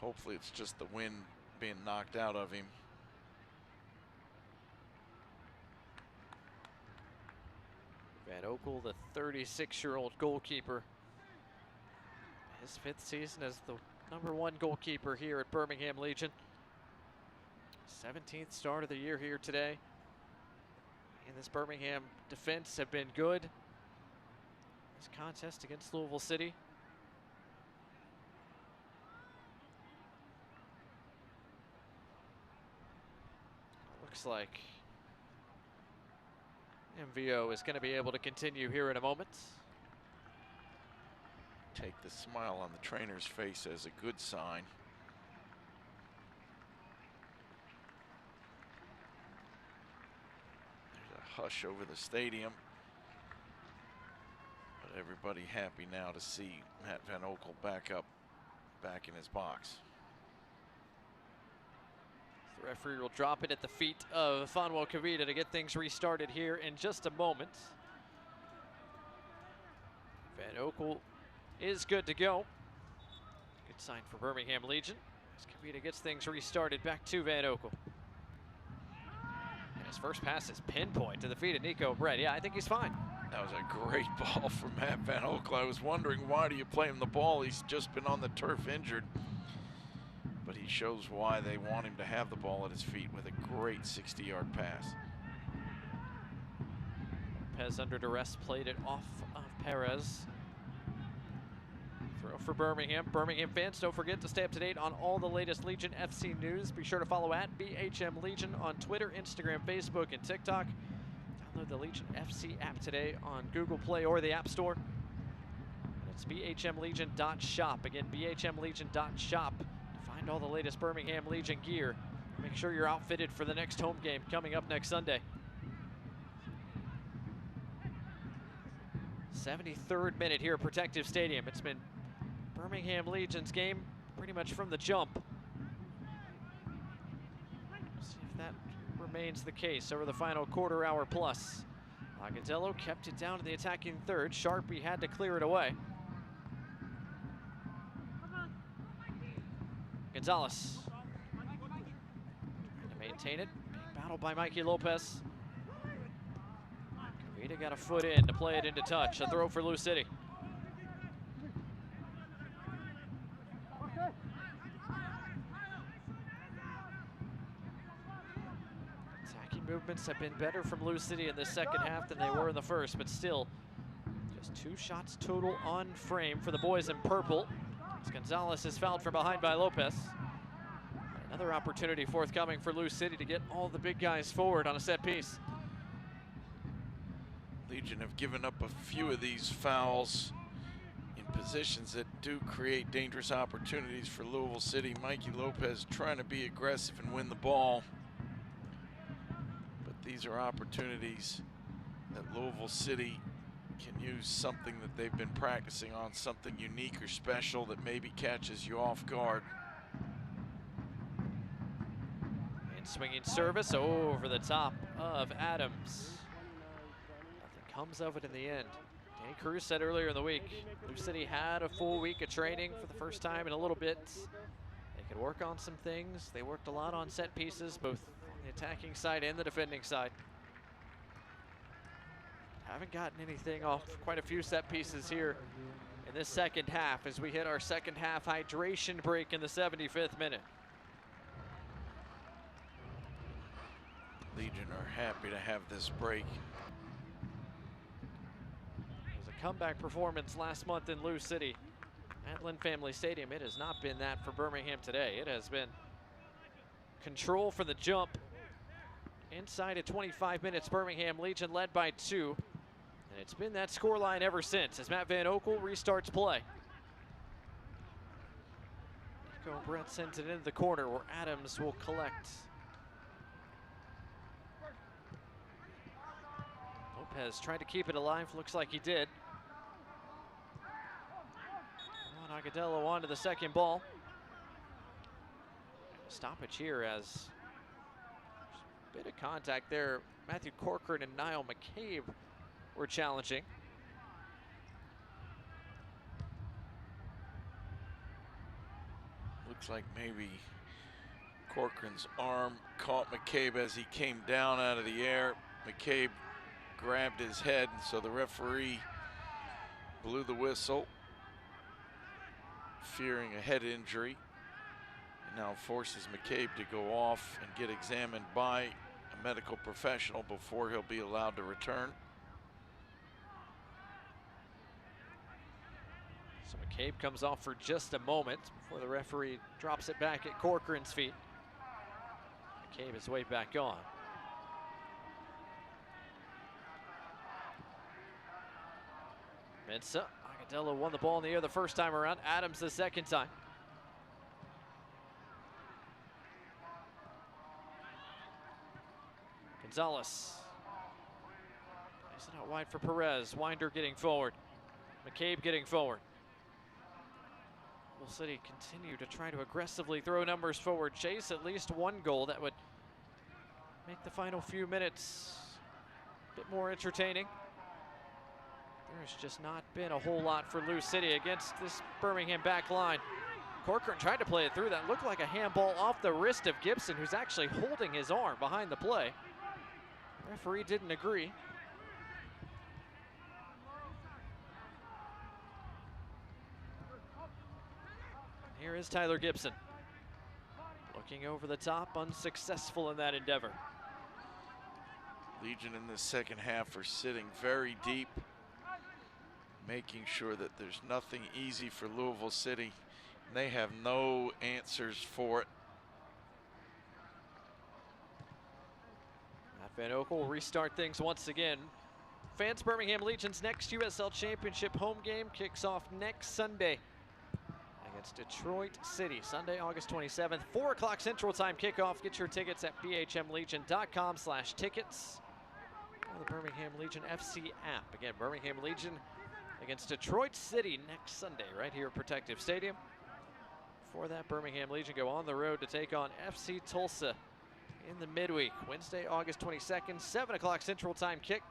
Hopefully it's just the wind being knocked out of him. Van Oekel, the 36-year-old goalkeeper. His 5th season as the #1 goalkeeper here at Birmingham Legion. 17th start of the year here today. And this Birmingham defense have been good. This contest against Louisville City. Looks like MVO is going to be able to continue here in a moment. Take the smile on the trainer's face as a good sign. There's a hush over the stadium. But everybody happy now to see Matt Van Oekel back in his box. The referee will drop it at the feet of Fanwo Kavita to get things restarted here in just a moment. Van Oekel is good to go. Good sign for Birmingham Legion as Kavita gets things restarted back to Van Oekel. And his first pass is pinpoint to the feet of Nico Brett. Yeah, I think he's fine. That was a great ball from Matt Van Oekel. I was wondering, why do you play him the ball? He's just been on the turf injured. But he shows why they want him to have the ball at his feet with a great 60-yard pass. Lopez under duress played it off of Perez. Throw for Birmingham. Birmingham fans, don't forget to stay up to date on all the latest Legion FC news. Be sure to follow at BHM Legion on Twitter, Instagram, Facebook, and TikTok. Download the Legion FC app today on Google Play or the App Store. And it's bhmlegion.shop. Again, bhmlegion.shop. Find all the latest Birmingham Legion gear. Make sure you're outfitted for the next home game coming up next Sunday. 73rd minute here at Protective Stadium. It's been Birmingham Legion's game pretty much from the jump. See if that remains the case over the final quarter hour plus. Agadello kept it down to the attacking third. Sharpie had to clear it away. Gonzalez trying to maintain it. Being battled by Mikey Lopez. Kavita got a foot in to play it into touch. A throw for Lou City. Movements have been better from Lou City in the second half than they were in the first, but still just 2 shots total on frame for the boys in purple. As Gonzalez is fouled from behind by Lopez. Another opportunity forthcoming for Lou City to get all the big guys forward on a set piece. Legion have given up a few of these fouls in positions that do create dangerous opportunities for Louisville City. Mikey Lopez trying to be aggressive and win the ball. These are opportunities that Louisville City can use something that they've been practicing on, something unique or special that maybe catches you off guard. And swinging service over the top of Adams. Nothing comes of it in the end. Danny Cruz said earlier in the week, Lou City had a full week of training for the first time in a little bit. They could work on some things. They worked a lot on set pieces, both the attacking side and the defending side. Haven't gotten anything off quite a few set pieces here in this second half as we hit our second half hydration break in the 75th minute. Legion are happy to have this break. It was a comeback performance last month in Lou City at Lynn Family Stadium. It has not been that for Birmingham today. It has been control for the jump. Inside of 25 minutes, Birmingham Legion led by 2. And it's been that scoreline ever since as Matt Van Oekel restarts play. Nico Brett sends it into the corner where Adams will collect. Lopez tried to keep it alive, looks like he did. Juan Agadello on to the second ball. Stoppage here as bit of contact there. Matthew Corcoran and Niall McCabe were challenging. Looks like maybe Corcoran's arm caught McCabe as he came down out of the air. McCabe grabbed his head, and so the referee blew the whistle, fearing a head injury. Now forces McCabe to go off and get examined by a medical professional before he'll be allowed to return. So McCabe comes off for just a moment before the referee drops it back at Corcoran's feet. McCabe is way back on. Mensah, Agadello won the ball in the air the first time around. Adams the second time. Gonzalez. Nice and out wide for Perez. Winder getting forward. McCabe getting forward. Will City continue to try to aggressively throw numbers forward, chase at least one goal that would make the final few minutes a bit more entertaining. There's just not been a whole lot for Lou City against this Birmingham back line. Corcoran tried to play it through. That looked like a handball off the wrist of Gibson, who's actually holding his arm behind the play. Referee didn't agree. Here is Tyler Gibson. Looking over the top, unsuccessful in that endeavor. Legion in the second half are sitting very deep, making sure that there's nothing easy for Louisville City. They have no answers for it. Van Oekel will restart things once again. Fans, Birmingham Legion's next USL Championship home game kicks off next Sunday against Detroit City. Sunday, August 27th, 4 o'clock Central Time kickoff. Get your tickets at bhmlegion.com/tickets. Or the Birmingham Legion FC app. Again, Birmingham Legion against Detroit City next Sunday right here at Protective Stadium. Before that, Birmingham Legion go on the road to take on FC Tulsa in the midweek. Wednesday, August 22nd, 7 o'clock Central Time kick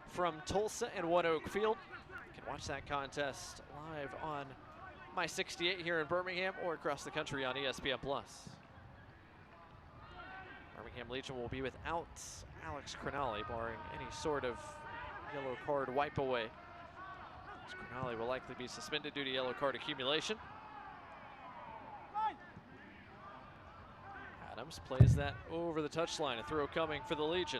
from Tulsa and One Oak Field. You can watch that contest live on My 68 here in Birmingham or across the country on ESPN+. Birmingham Legion will be without Alex Cronali, barring any sort of yellow card wipe away. Cronali will likely be suspended due to yellow card accumulation. Adams plays that over the touchline, a throw coming for the Legion.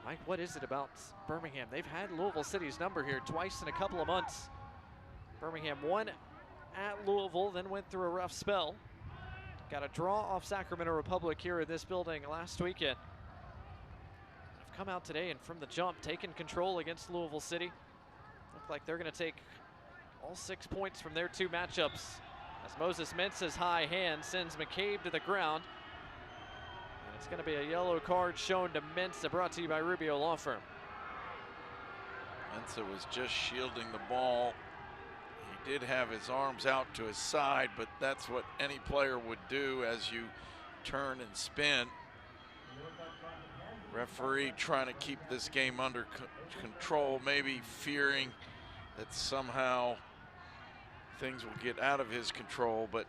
Mike, what is it about Birmingham? They've had Louisville City's number here twice in a couple of months. Birmingham won at Louisville, then went through a rough spell. Got a draw off Sacramento Republic here in this building last weekend. They've come out today and from the jump taken control against Louisville City. Look like they're going to take all 6 points from their two matchups as Moses Mensa's high hand sends McCabe to the ground. And it's going to be a yellow card shown to Mensa, brought to you by Rubio Law Firm. Mensa was just shielding the ball. He did have his arms out to his side, but that's what any player would do as you turn and spin. Referee trying to keep this game under control, maybe fearing that somehow things will get out of his control, but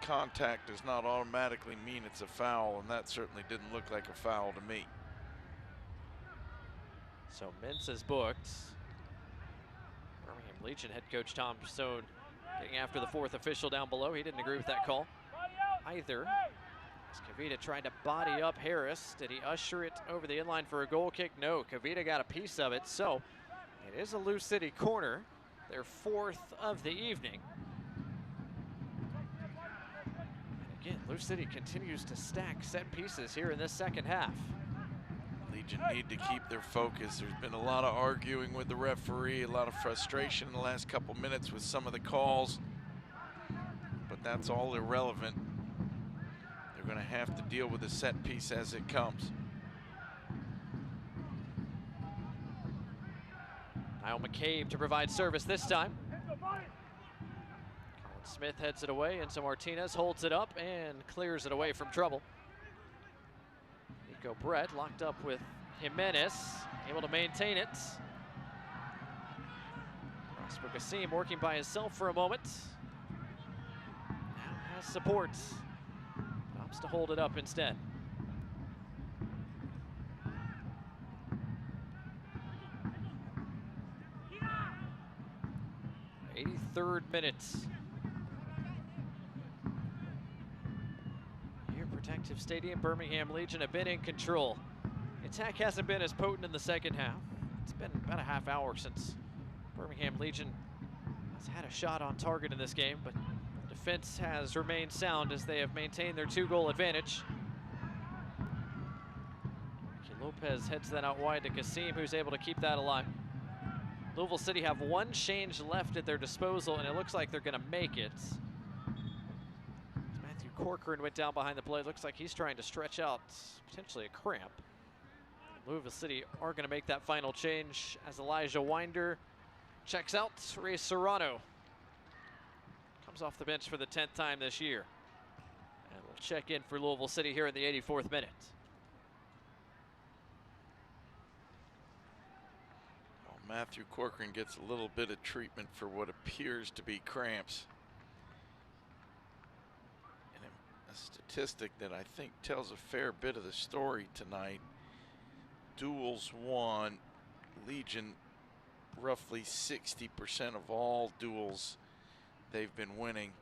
contact does not automatically mean it's a foul, and that certainly didn't look like a foul to me. So Mensa's booked. Birmingham Legion head coach Tom Stone getting after the fourth official down below. He didn't agree with that call either. As Kavita tried to body up Harris. Did he usher it over the inline for a goal kick? No, Kavita got a piece of it. So it is a Lou City corner, their fourth of the evening. And again, Lou City continues to stack set pieces here in this second half. Legion need to keep their focus. There's been a lot of arguing with the referee, a lot of frustration in the last couple minutes with some of the calls, but that's all irrelevant. They're going to have to deal with the set piece as it comes. Kyle McCabe to provide service this time. Colin Smith heads it away, and so Martinez holds it up and clears it away from trouble. Nico Brett locked up with Jimenez, able to maintain it. Prosper Kassim working by himself for a moment. Now has support. Opts to hold it up instead. 83rd minute. Here, Protective Stadium, Birmingham Legion have been in control. The attack hasn't been as potent in the second half. It's been about a half hour since Birmingham Legion has had a shot on target in this game, but defense has remained sound as they have maintained their 2-goal advantage. Ricky Lopez heads that out wide to Kassim, who's able to keep that alive. Louisville City have one change left at their disposal, and it looks like they're going to make it. Matthew Corcoran went down behind the play. Looks like he's trying to stretch out potentially a cramp. Louisville City are going to make that final change as Elijah Winder checks out. Ray Serrano comes off the bench for the 10th time this year. And we'll check in for Louisville City here in the 84th minute. Matthew Corcoran gets a little bit of treatment for what appears to be cramps. And a statistic that I think tells a fair bit of the story tonight. Duels won. Legion, roughly 60% of all duels they've been winning.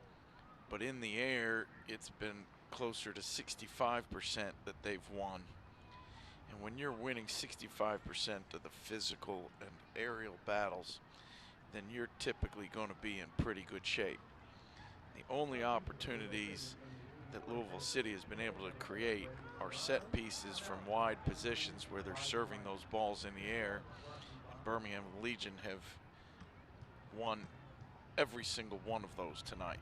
But in the air, it's been closer to 65% that they've won. And when you're winning 65% of the physical and aerial battles, then you're typically going to be in pretty good shape. The only opportunities that Louisville City has been able to create are set pieces from wide positions where they're serving those balls in the air. And Birmingham Legion have won every single one of those tonight.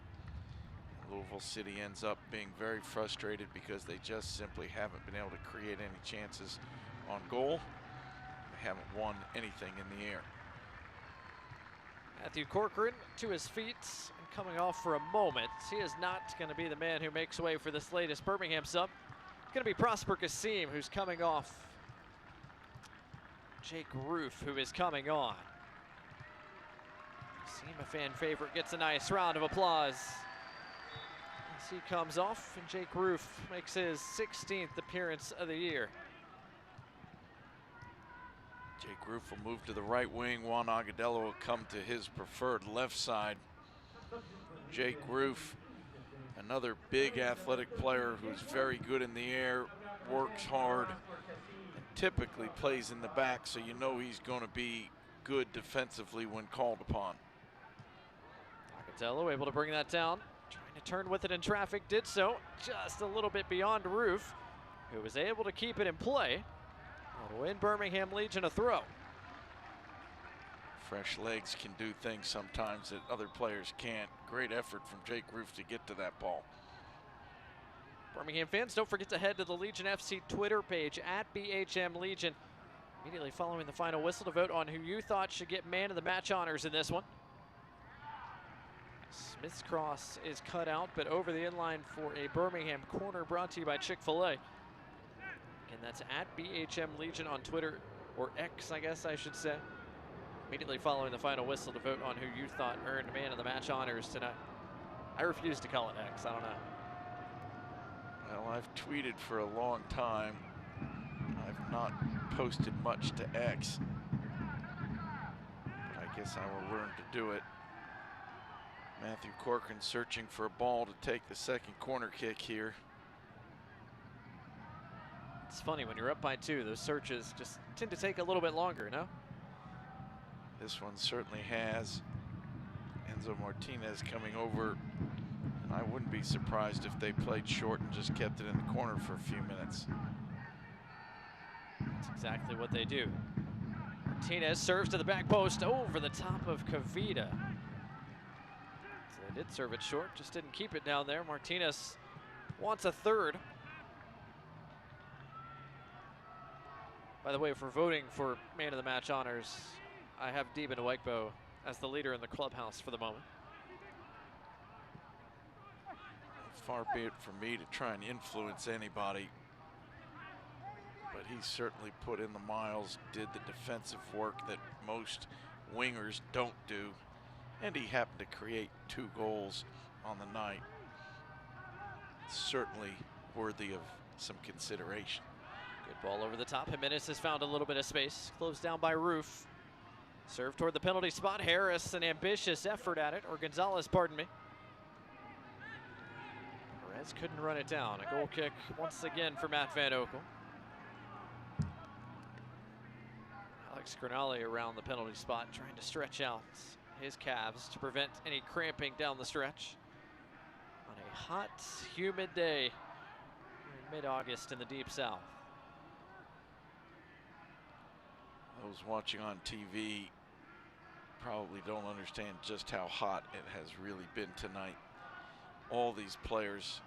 Louisville City ends up being very frustrated because they just simply haven't been able to create any chances on goal. haven't won anything in the air. Matthew Corcoran to his feet and coming off for a moment. He is not going to be the man who makes way for this latest Birmingham sub. It's going to be Prosper Kasim, who's coming off. Jake Roof, who is coming on. Kasim, a fan favorite, gets a nice round of applause as he comes off, and Jake Roof makes his 16th appearance of the year. Jake Roof will move to the right wing. Juan Agudelo will come to his preferred left side. Jake Roof, another big athletic player who's very good in the air, works hard, and typically plays in the back, so you know he's going to be good defensively when called upon. Agudelo able to bring that down, trying to turn with it in traffic, did so just a little bit beyond Roof, who was able to keep it in play. It'll win Birmingham Legion a throw. Fresh legs can do things sometimes that other players can't. Great effort from Jake Roof to get to that ball. Birmingham fans, don't forget to head to the Legion FC Twitter page at BHM Legion immediately following the final whistle to vote on who you thought should get man of the match honors in this one. Smith's cross is cut out, but over the inline for a Birmingham corner brought to you by Chick-fil-A. And that's at BHM Legion on Twitter, or X, I guess I should say. Immediately following the final whistle to vote on who you thought earned man of the match honors tonight. I refuse to call it X, I don't know. Well, I've tweeted for a long time. I've not posted much to X, but I guess I will learn to do it. Matthew Corcoran searching for a ball to take the second corner kick here. It's funny, when you're up by 2, those searches just tend to take a little bit longer, no? This one certainly has. Enzo Martinez coming over, and I wouldn't be surprised if they played short and just kept it in the corner for a few minutes. That's exactly what they do. Martinez serves to the back post over the top of Kavita. So they did serve it short, just didn't keep it down there. Martinez wants a third. By the way, for voting for man of the match honors, I have Deben Nwegbo as the leader in the clubhouse for the moment. Far be it from me to try and influence anybody, but he certainly put in the miles, did the defensive work that most wingers don't do, and he happened to create 2 goals on the night. Certainly worthy of some consideration. Good ball over the top. Jimenez has found a little bit of space. Closed down by Roof. Serve toward the penalty spot. Harris, an ambitious effort at it, or Gonzalez, pardon me. Perez couldn't run it down. A goal kick once again for Matt Van Oekel. Alex Granale around the penalty spot, trying to stretch out his calves to prevent any cramping down the stretch. On a hot, humid day in mid-August in the Deep South. Those watching on TV probably don't understand just how hot it has really been tonight. All these players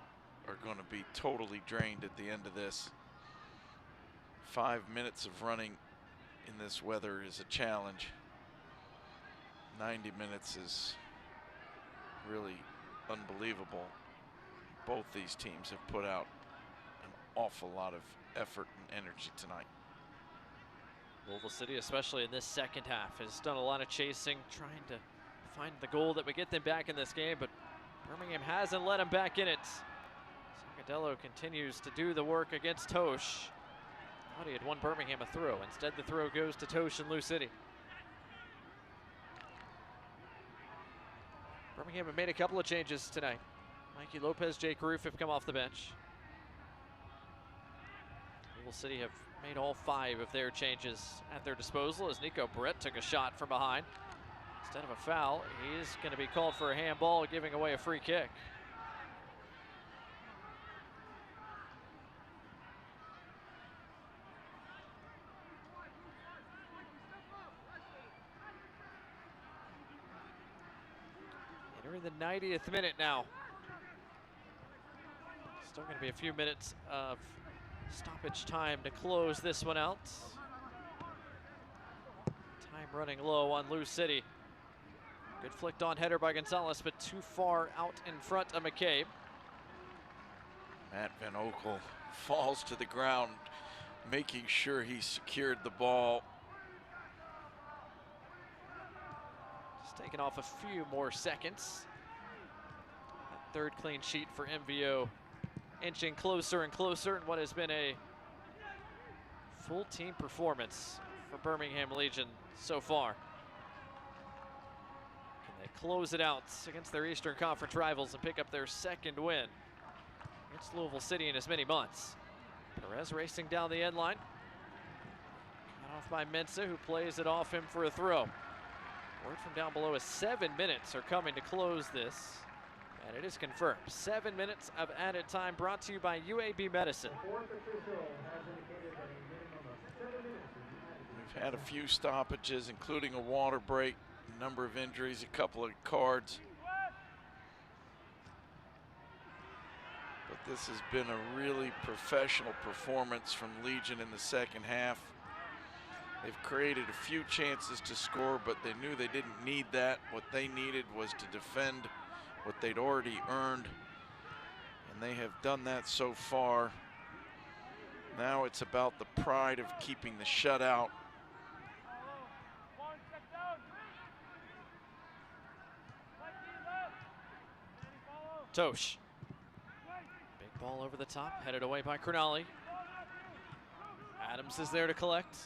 are going to be totally drained at the end of this. 5 minutes of running in this weather is a challenge. 90 minutes is really unbelievable. Both these teams have put out an awful lot of effort and energy tonight. Louisville City, especially in this second half, has done a lot of chasing, trying to find the goal that would get them back in this game, but Birmingham hasn't let them back in it. Agudelo continues to do the work against Tosh. Thought he had won Birmingham a throw. Instead, the throw goes to Tosh and Lou City. Birmingham have made a couple of changes tonight. Mikey Lopez, Jake Roof have come off the bench. Louisville City have made all 5 of their changes at their disposal as Nico Brett took a shot from behind. Instead of a foul, he is going to be called for a handball, giving away a free kick. Entering the 90th minute now. Still going to be a few minutes of stoppage time to close this one out. running low on Lou City. Good flicked on header by Gonzalez, but too far out in front of McCabe. Matt Van Okel falls to the ground, making sure he secured the ball. Just taking off a few more seconds. That third clean sheet for MVO, inching closer and closer in what has been a full team performance for Birmingham Legion so far. Can they close it out against their Eastern Conference rivals and pick up their second win against Louisville City in as many months? Perez racing down the end line. Cut off by Mensah, who plays it off him for a throw. Word from down below is 7 minutes are coming to close this. And it is confirmed. 7 minutes of added time, brought to you by UAB Medicine. We've had a few stoppages, including a water break, a number of injuries, a couple of cards. But this has been a really professional performance from Legion in the second half. They've created a few chances to score, but they knew they didn't need that. What they needed was to defend what they'd already earned, and they have done that so far. Now it's about the pride of keeping the shutout. Tosh. Big ball over the top, headed away by Crognali. Adams is there to collect.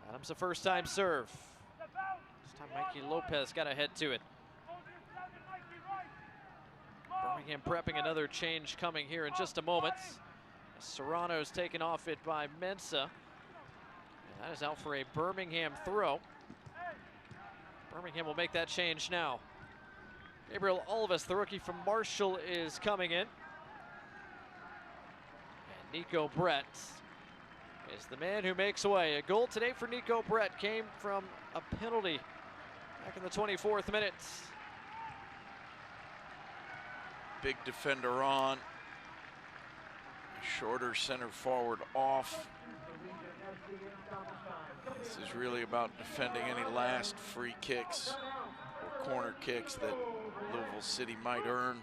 Adams a first-time serve. This time Mikey Lopez got ahead to it. Birmingham prepping another change coming here in just a moment. Serrano's taken off it by Mensah. And that is out for a Birmingham throw. Birmingham will make that change now. Gabriel Alves, the rookie from Marshall, is coming in. And Nico Brett is the man who makes away. A goal today for Nico Brett came from a penalty back in the 24th minute. Big defender on. Shorter center forward off. This is really about defending any last free kicks or corner kicks that Louisville City might earn.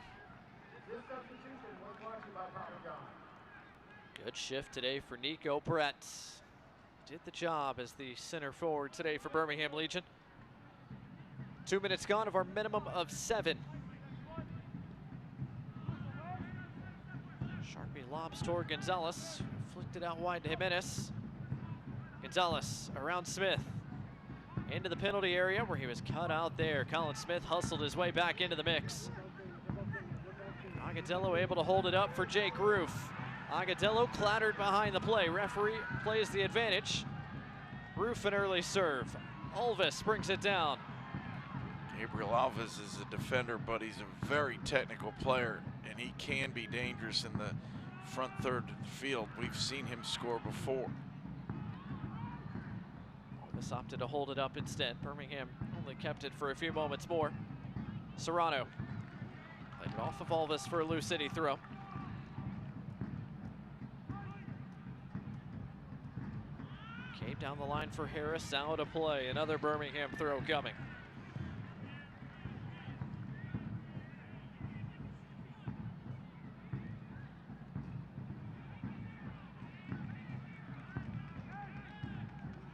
Good shift today for Nico Brett. Did the job as the center forward today for Birmingham Legion. 2 minutes gone of our minimum of 7. Sharpie lobs toward Gonzalez. Flicked it out wide to Jimenez. Gonzalez around Smith. Into the penalty area where he was cut out there. Colin Smith hustled his way back into the mix. Agadello able to hold it up for Jake Roof. Agadello clattered behind the play. Referee plays the advantage. Roof an early serve. Alves brings it down. Gabriel Alves is a defender, but he's a very technical player, and he can be dangerous in the front third of the field. We've seen him score before. Alves opted to hold it up instead. Birmingham only kept it for a few moments more. Serrano played it off of Alves for a Lou City throw. Came down the line for Harris, out of play. Another Birmingham throw coming.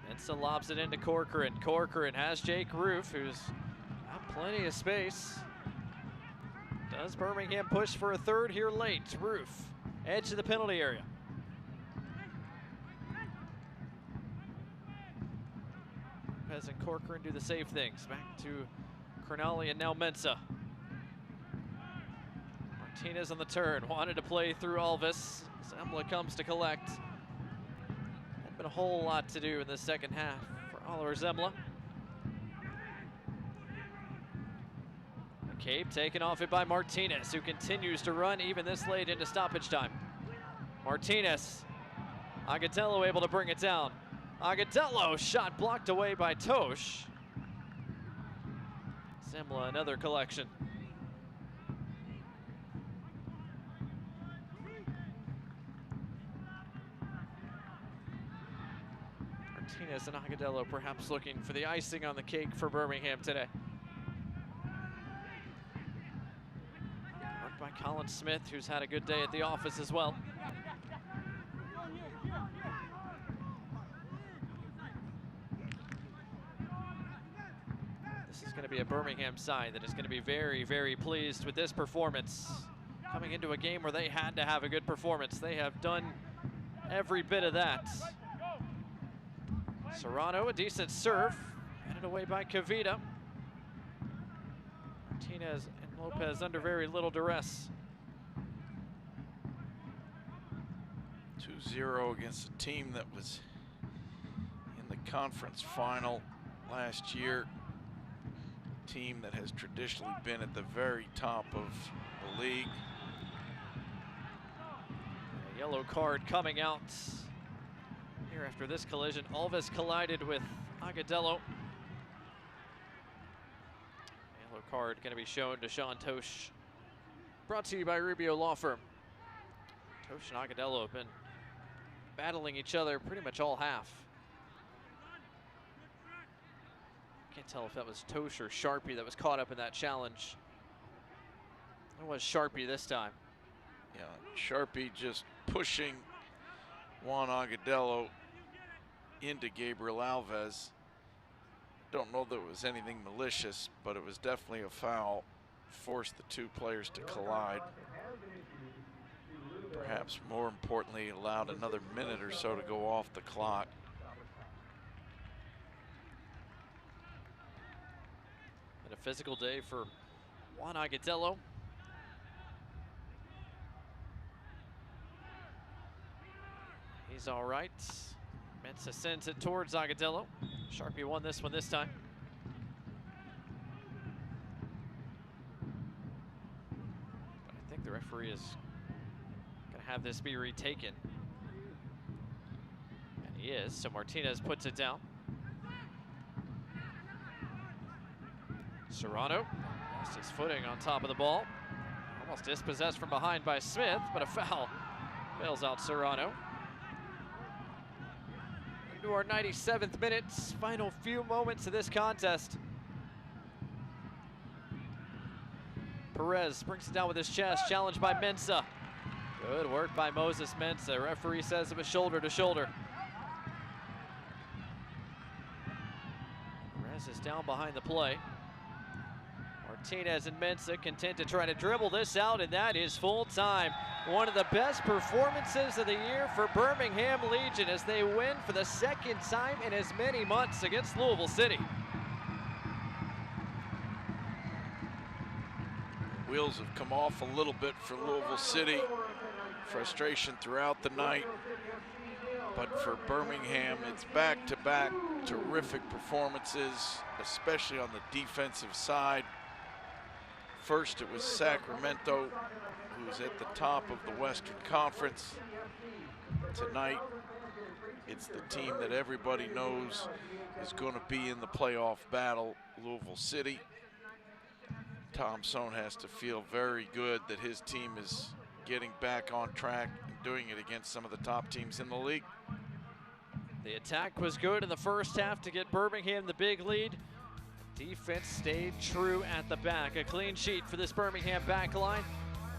Mensah lobs it into Corcoran. Corcoran has Jake Roof, who's got plenty of space. Does Birmingham push for a third here late? Roof, edge of the penalty area. Lopez and Corcoran do the safe things. Back to Crognali and now Mensah. Martinez on the turn, wanted to play through Alves. Zembla comes to collect. Had been a whole lot to do in the second half for Oliver Zembla. McCabe taken off it by Martinez, who continues to run even this late into stoppage time. Martinez, Agadello able to bring it down. Agadello shot blocked away by Tosh. Zembla another collection. Martinez and Agudelo perhaps looking for the icing on the cake for Birmingham today. Worked by Colin Smith, who's had a good day at the office as well. This is going to be a Birmingham side that is going to be very, very pleased with this performance. Coming into a game where they had to have a good performance. They have done every bit of that. Serrano, a decent serve, headed away by Kavita. Martinez and Lopez under very little duress. 2-0 against a team that was in the conference final last year. A team that has traditionally been at the very top of the league. A yellow card coming out here after this collision. Alves collided with Agudelo. Yellow card going to be shown to Sean Tosh. Brought to you by Rubio Law Firm. Tosh and Agudelo have been battling each other pretty much all half. Can't tell if that was Tosh or Sharpie that was caught up in that challenge. It was Sharpie this time. Yeah, Sharpie just pushing Juan Agudelo into Gabriel Alves. Don't know that it was anything malicious, but it was definitely a foul. Forced the two players to collide. Perhaps more importantly, allowed another minute or so to go off the clock. Been a physical day for Juan Agudelo. He's all right. Mensah sends it towards Agudelo. Sharpie won this one this time. But I think the referee is going to have this be retaken. And he is, so Martinez puts it down. Serrano lost his footing on top of the ball. Almost dispossessed from behind by Smith, but a foul bails out Serrano. To our 97th minute, final few moments of this contest. Perez brings it down with his chest, challenged by Mensah. Good work by Moses Mensah. Referee says it was shoulder to shoulder. Perez is down behind the play. Martinez and Mensah content to try to dribble this out, and that is full time. One of the best performances of the year for Birmingham Legion as they win for the second time in as many months against Louisville City. Wheels have come off a little bit for Louisville City. Frustration throughout the night. But for Birmingham, it's back-to-back terrific performances, especially on the defensive side. First, it was Sacramento, who's at the top of the Western Conference. Tonight, it's the team that everybody knows is going to be in the playoff battle, Louisville City. Tom Sohn has to feel very good that his team is getting back on track and doing it against some of the top teams in the league. The attack was good in the first half to get Birmingham the big lead. Defense stayed true at the back. A clean sheet for this Birmingham back line.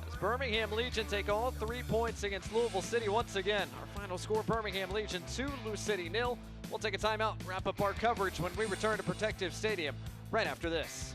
As Birmingham Legion take all 3 points against Louisville City once again. Our final score, Birmingham Legion 2, Lou City 0. We'll take a timeout, wrap up our coverage when we return to Protective Stadium right after this.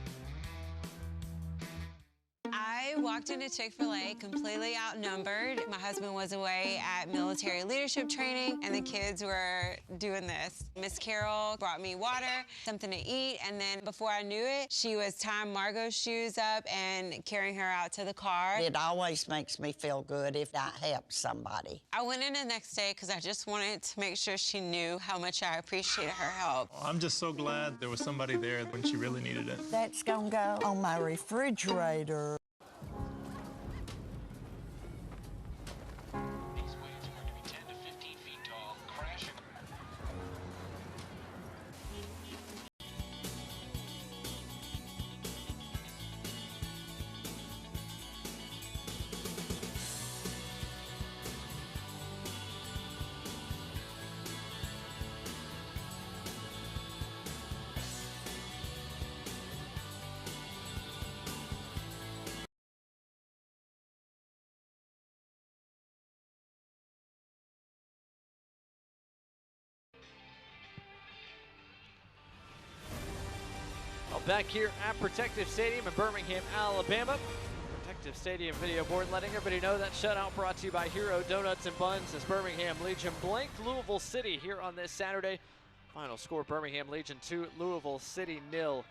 I walked into Chick-fil-A completely outnumbered. My husband was away at military leadership training, and the kids were doing this. Miss Carol brought me water, something to eat, and then before I knew it, she was tying Margot's shoes up and carrying her out to the car. It always makes me feel good if that helps somebody. I went in the next day because I just wanted to make sure she knew how much I appreciated her help. I'm just so glad there was somebody there when she really needed it. That's gonna go on my refrigerator. Back here at Protective Stadium in Birmingham, Alabama. Protective Stadium video board letting everybody know that shutout brought to you by Hero Donuts and Buns as Birmingham Legion blanked Louisville City here on this Saturday. Final score, Birmingham Legion 2, Louisville City 0.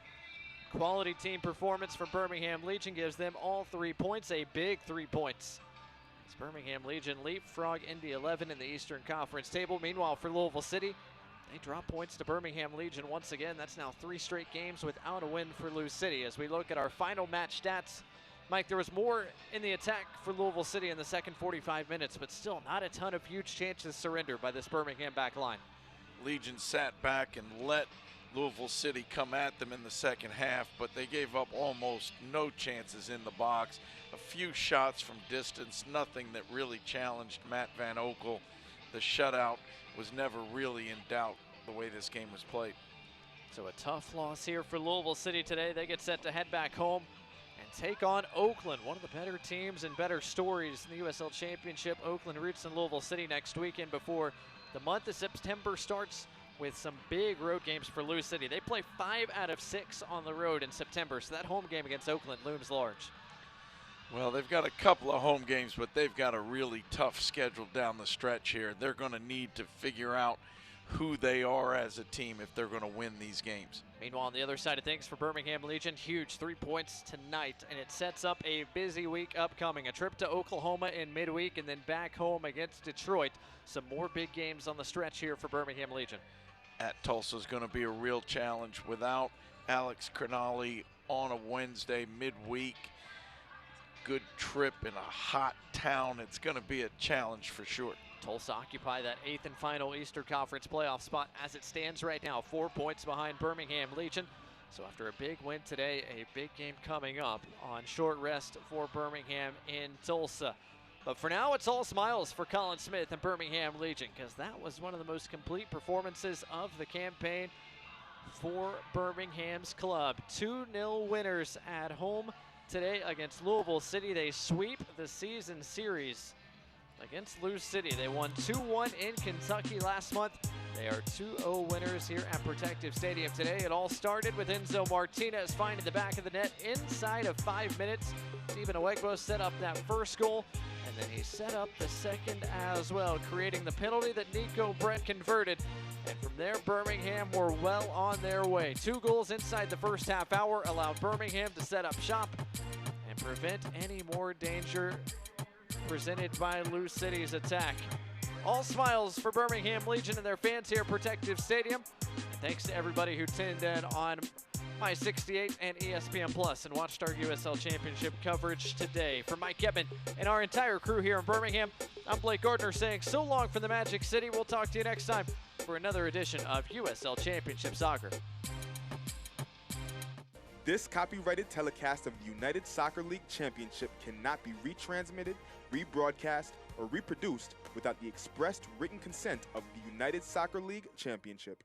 Quality team performance for Birmingham Legion gives them all 3 points, a big 3 points. As Birmingham Legion leapfrog Indy 11 in the Eastern Conference table. Meanwhile, for Louisville City, they drop points to Birmingham Legion once again. That's now 3 straight games without a win for Lou City. As we look at our final match stats, Mike, there was more in the attack for Louisville City in the second 45 minutes, but still not a ton of huge chances surrendered by this Birmingham back line. Legion sat back and let Louisville City come at them in the second half, but they gave up almost no chances in the box. A few shots from distance, nothing that really challenged Matt Van Oekel. The shutout was never really in doubt the way this game was played. So a tough loss here for Louisville City today. They get set to head back home and take on Oakland, one of the better teams and better stories in the USL Championship. Oakland roots in Louisville City next weekend before the month of September starts with some big road games for Lou City. They play 5 out of 6 on the road in September, so that home game against Oakland looms large. Well, they've got a couple of home games, but they've got a really tough schedule down the stretch here. They're going to need to figure out who they are as a team if they're going to win these games. Meanwhile, on the other side of things for Birmingham Legion, huge 3 points tonight, and it sets up a busy week upcoming. A trip to Oklahoma in midweek and then back home against Detroit. Some more big games on the stretch here for Birmingham Legion. At Tulsa is going to be a real challenge without Alex Crognale on a Wednesday midweek. Good trip in a hot town. It's going to be a challenge for sure. Tulsa occupy that 8th and final Eastern Conference playoff spot as it stands right now, 4 points behind Birmingham Legion. So after a big win today, a big game coming up on short rest for Birmingham in Tulsa. But for now, it's all smiles for Colin Smith and Birmingham Legion, because that was one of the most complete performances of the campaign for Birmingham's club. 2-0 winners at home today against Louisville City. They sweep the season series against Lou City. They won 2-1 in Kentucky last month. They are 2-0 winners here at Protective Stadium today. It all started with Enzo Martinez finding the back of the net inside of 5 minutes. Stephen Oegbo set up that first goal, and then he set up the second as well, creating the penalty that Nico Brett converted. And from there, Birmingham were well on their way. 2 goals inside the first half hour allowed Birmingham to set up shop and prevent any more danger presented by Lou City's attack. All smiles for Birmingham Legion and their fans here at Protective Stadium. And thanks to everybody who tuned in on My 68 and ESPN Plus and watched our USL Championship coverage today. For Mike Ebman and our entire crew here in Birmingham, I'm Blake Gardner saying so long from the Magic City. We'll talk to you next time for another edition of USL Championship Soccer. This copyrighted telecast of the United Soccer League Championship cannot be retransmitted, rebroadcast, or reproduced without the expressed written consent of the United Soccer League Championship.